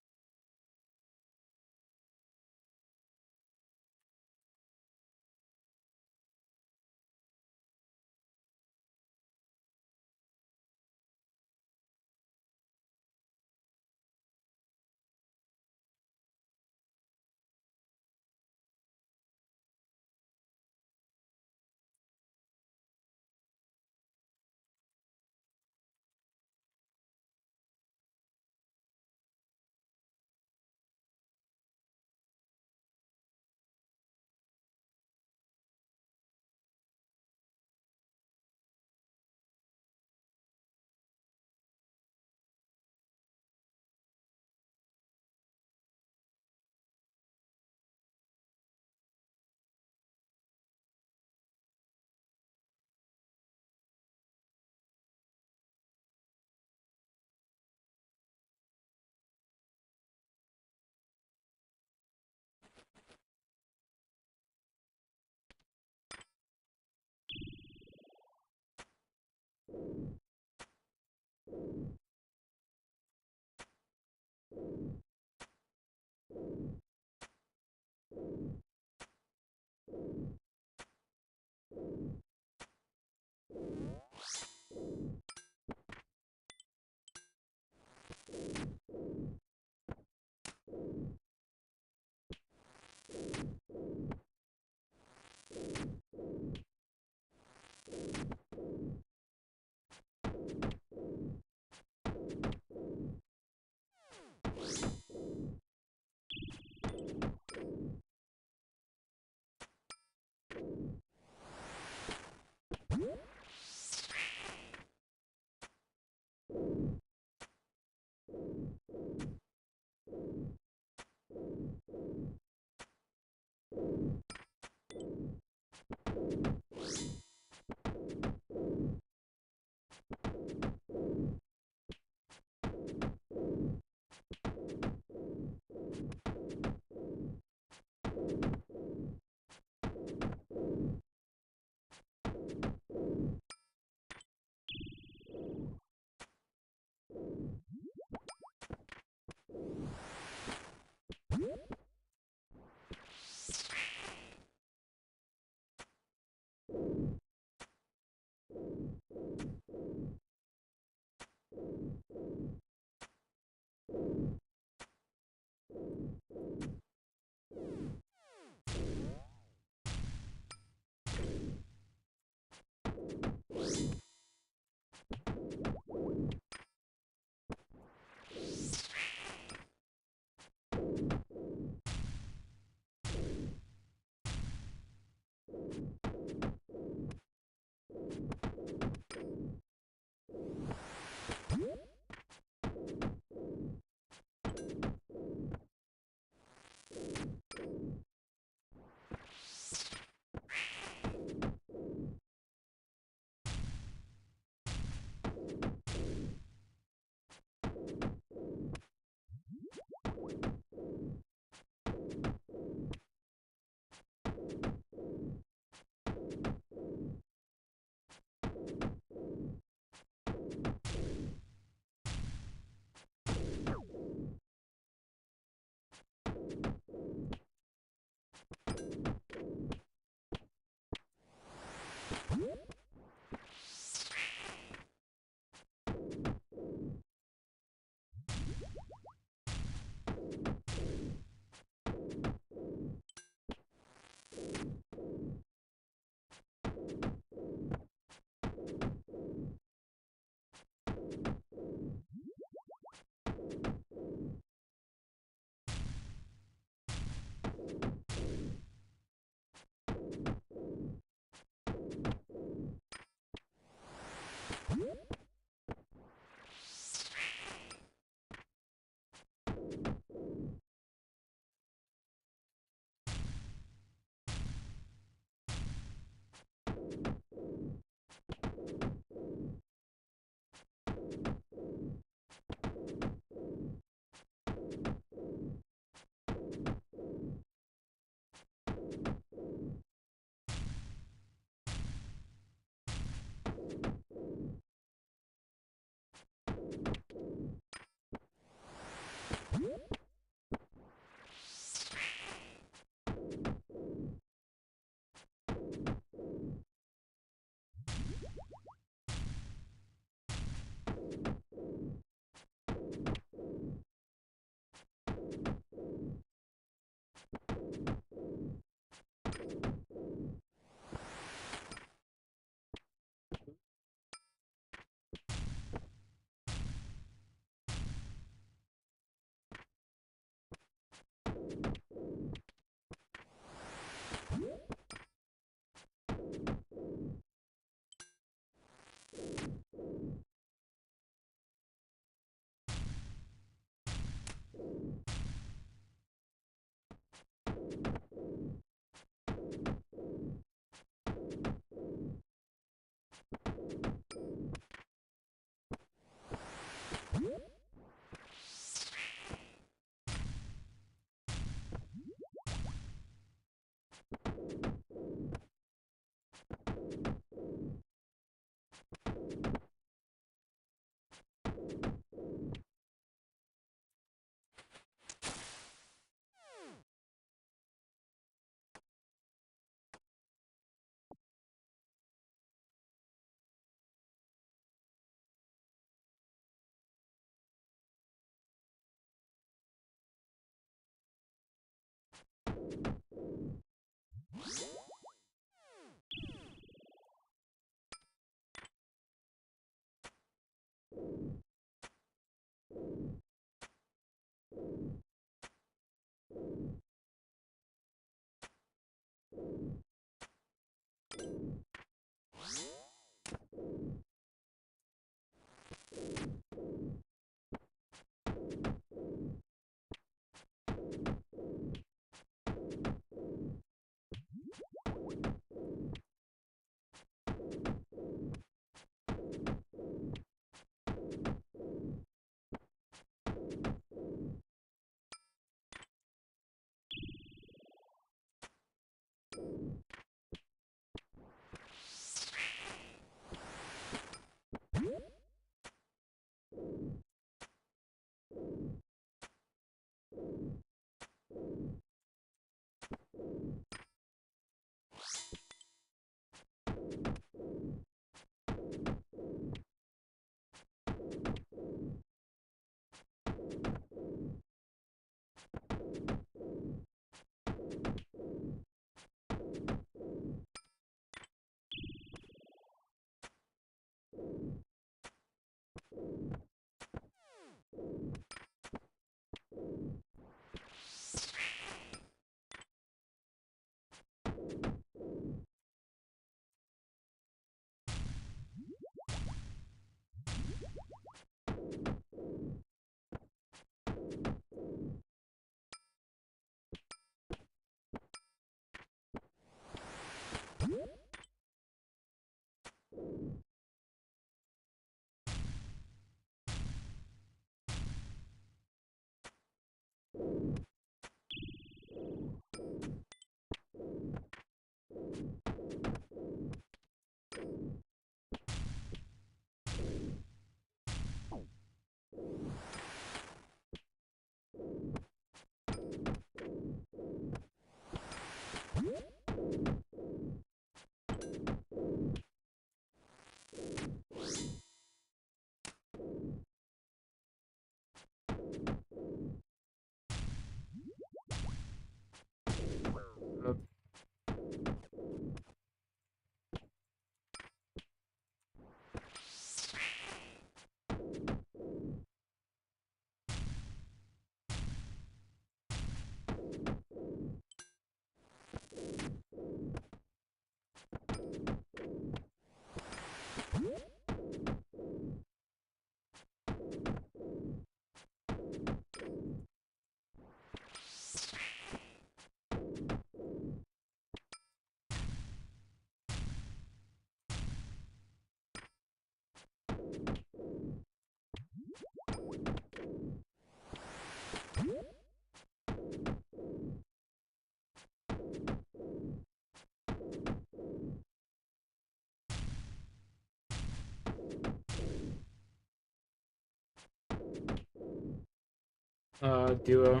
Duo.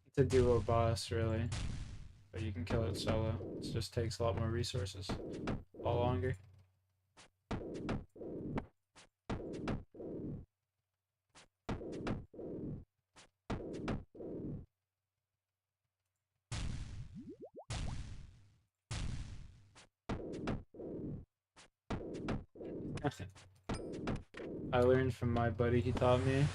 It's a duo boss, really. But you can kill it solo. It just takes a lot more resources. A lot longer. I learned from my buddy, he taught me.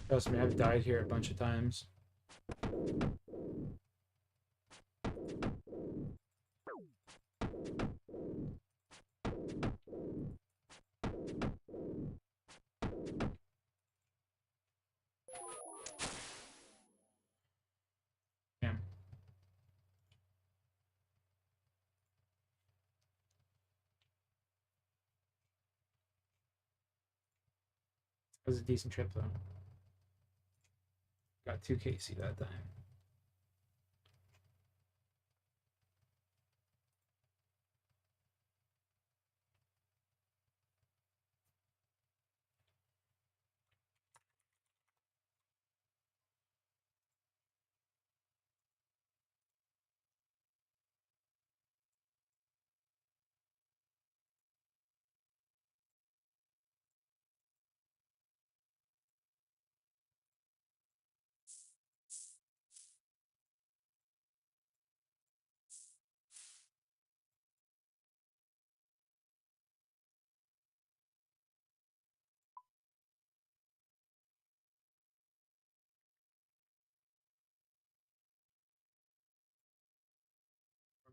Trust me, I've died here a bunch of times. Damn. It was a decent trip, though. Got 2 KC that time.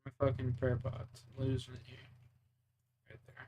Where my fucking prayer bots? I'm losing it here. Right there.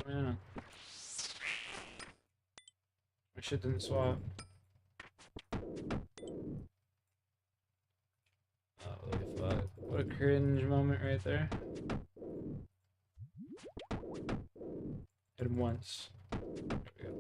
Yeah. My shit didn't swap. Holy fuck. What a cringe moment right there. Hit him once. There we go.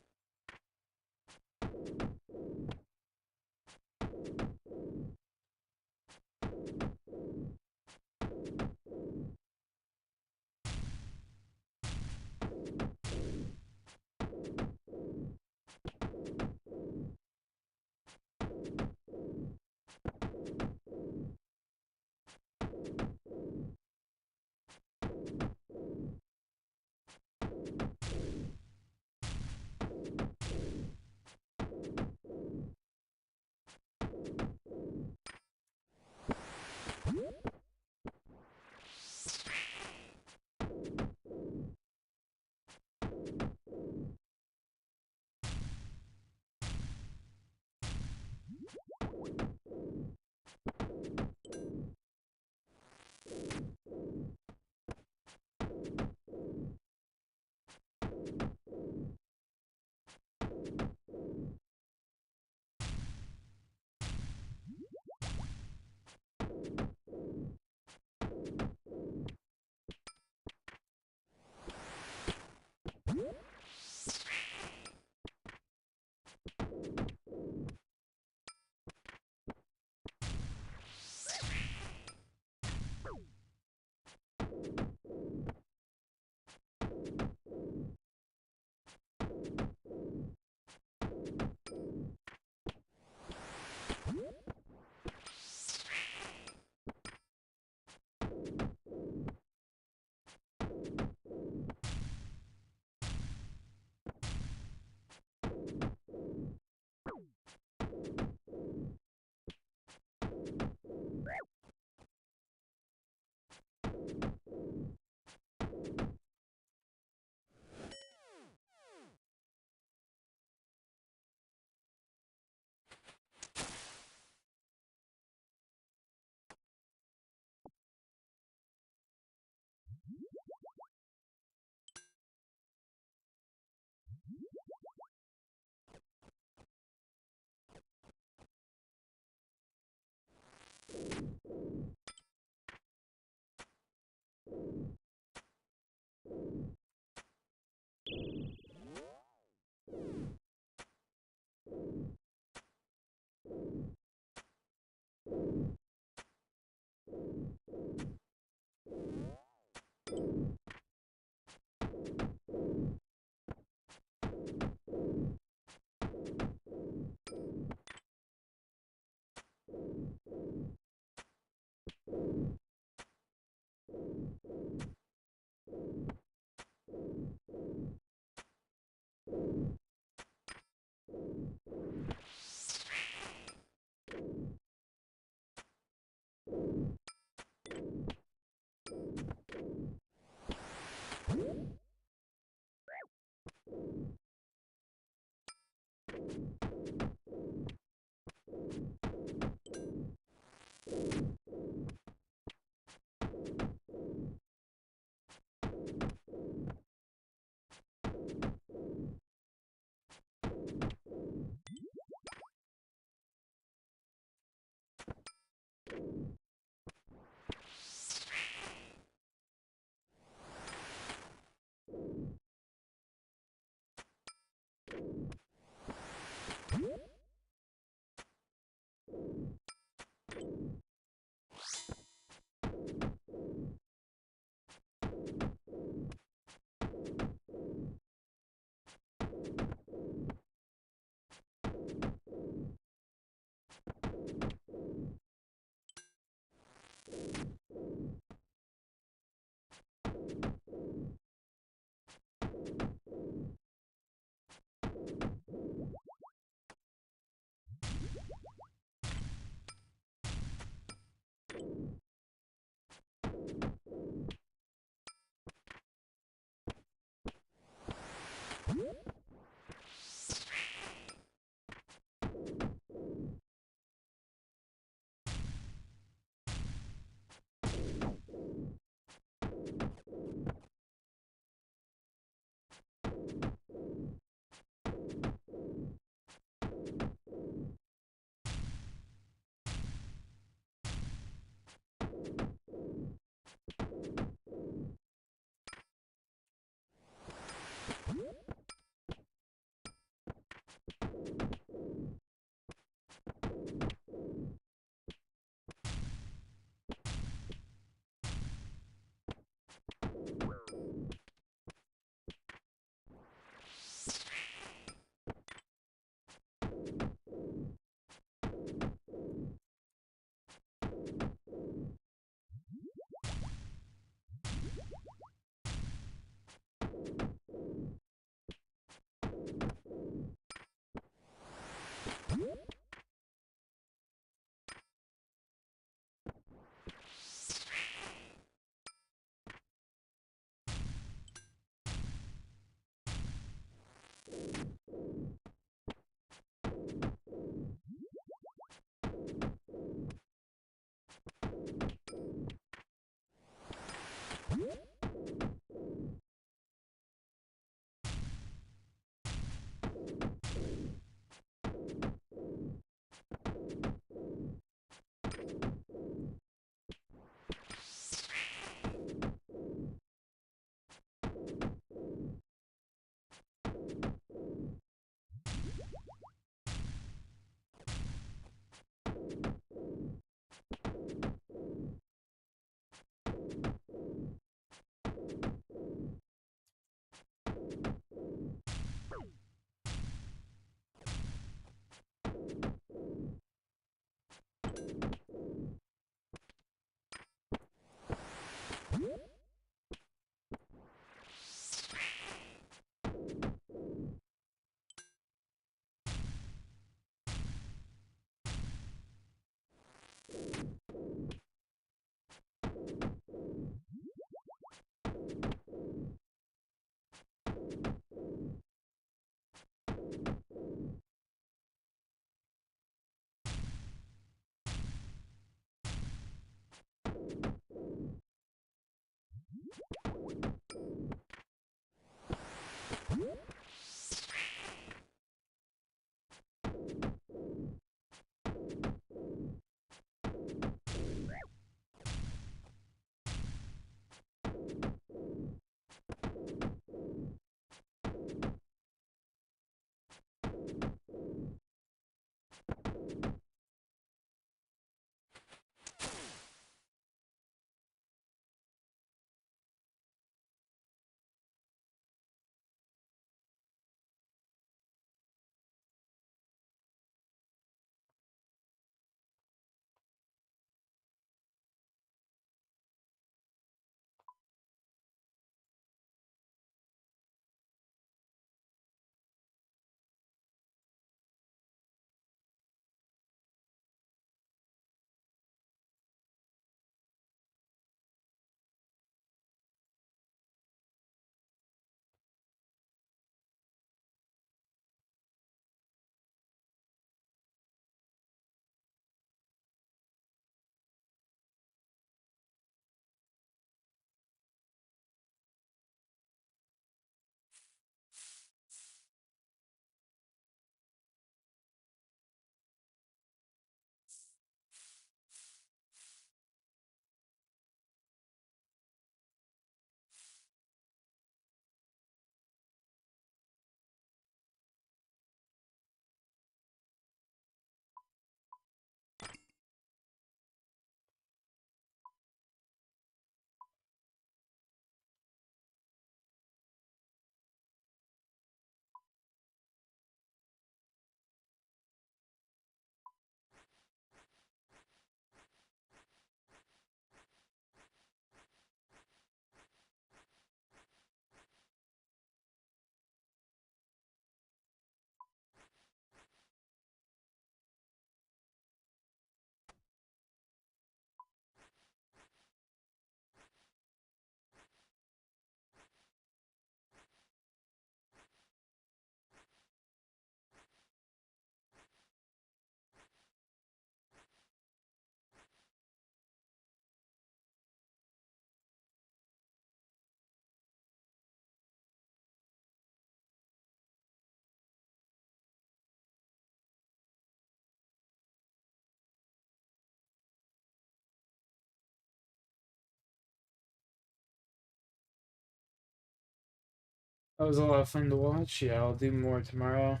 That was a lot of fun to watch. Yeah, I'll do more tomorrow.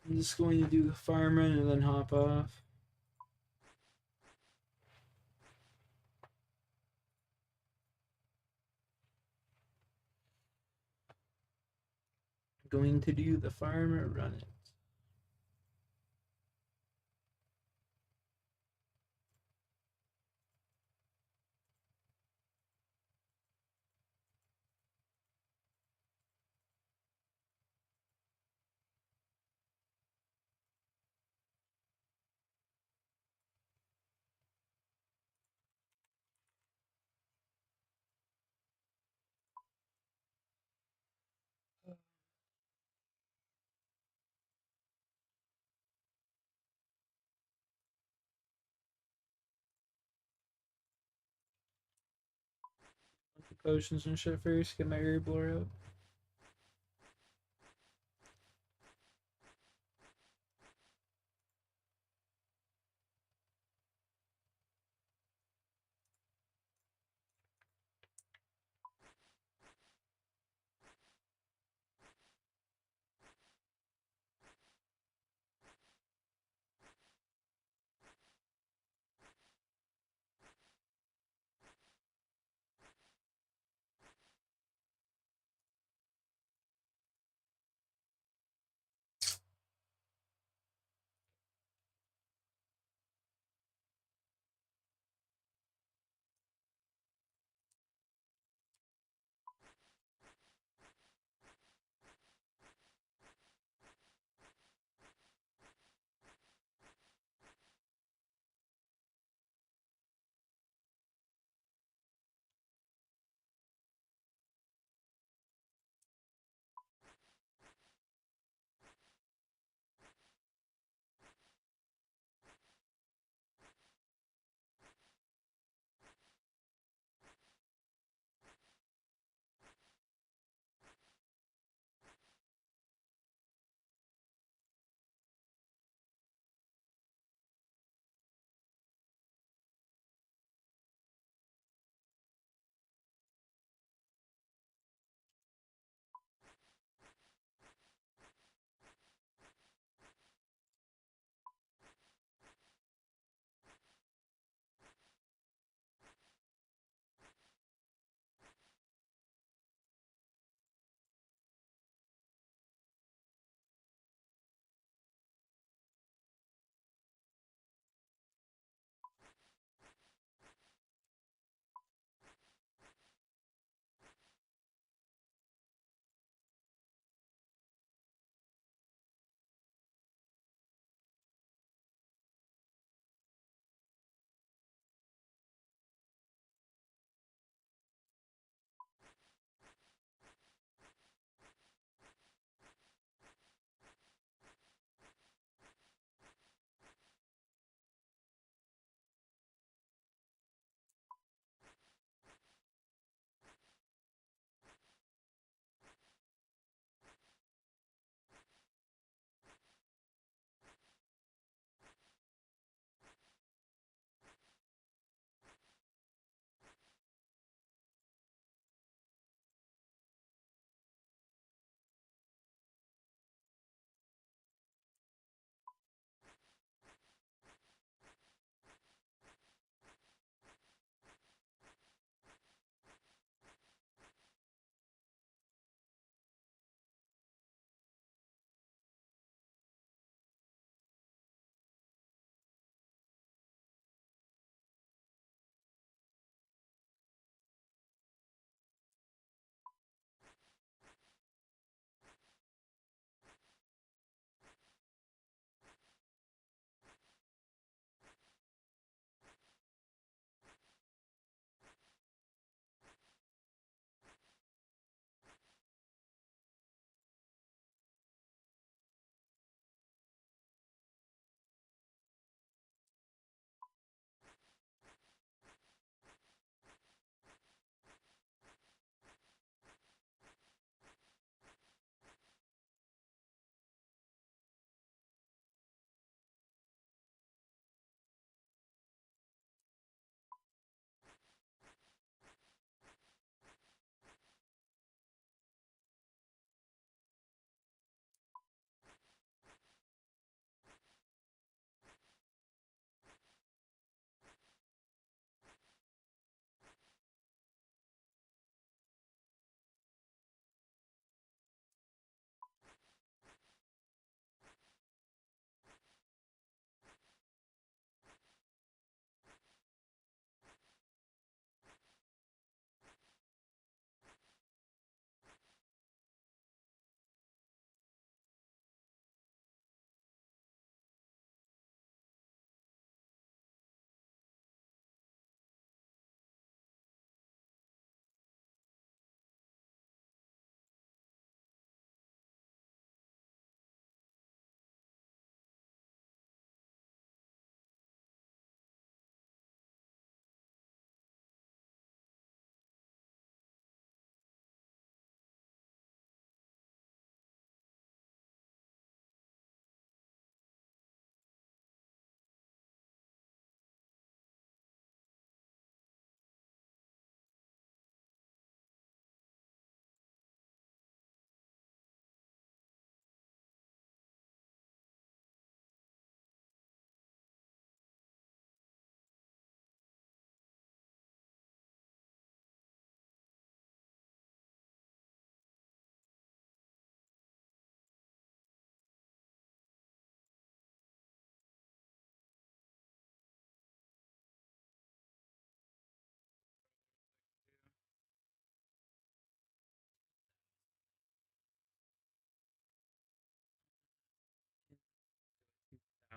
I'm just going to do the farm run and then hop off. Going to do the farm run. Potions and shit first. Get my air blower out.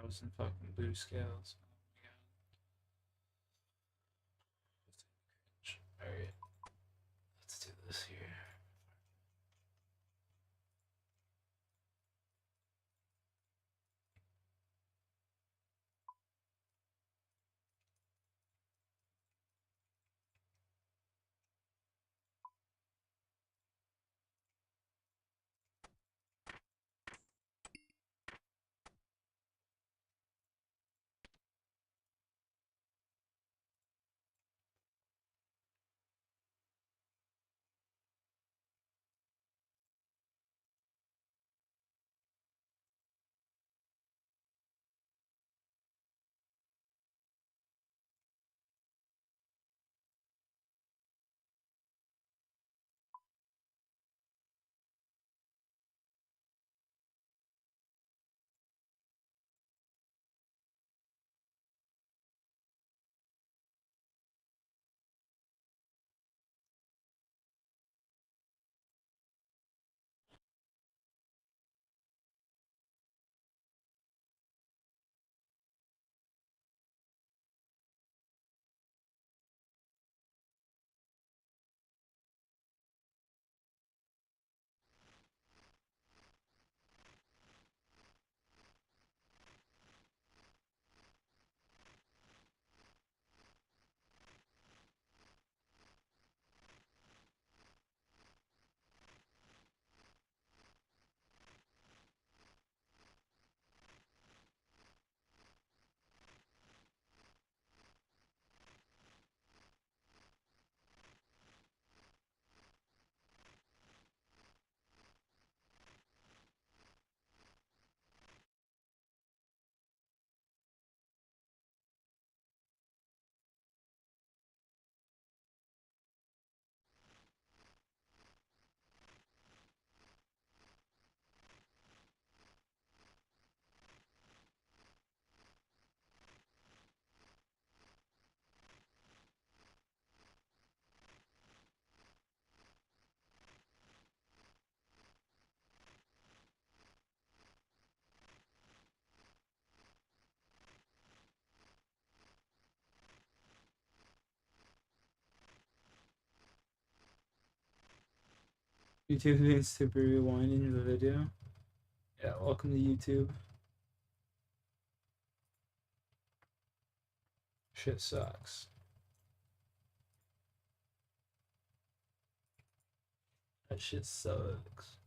1,000 fucking blue scales. Alright. Let's do this here. YouTube needs to be rewinding the video. Yeah, welcome to YouTube. Shit sucks. That shit sucks.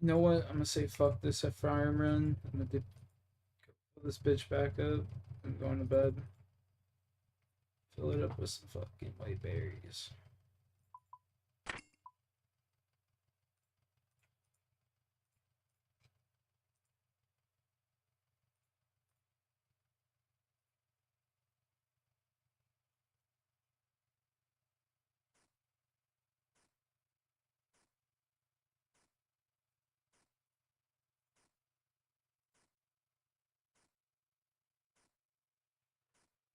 You know what? I'm gonna say fuck this at Fire Run. I'm gonna pull this bitch back up. I'm going to bed. Fill it up with some fucking white berries.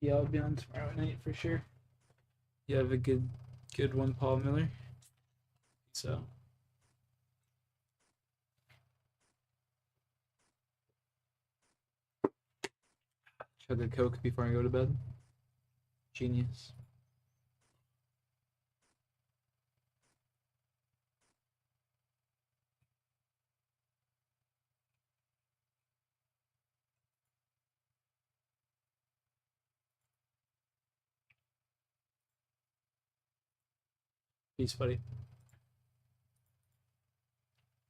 Yeah, I'll be on tomorrow night for sure. You have a good one, Paul Miller. So. Chug a Coke before I go to bed. Genius. Peace, buddy.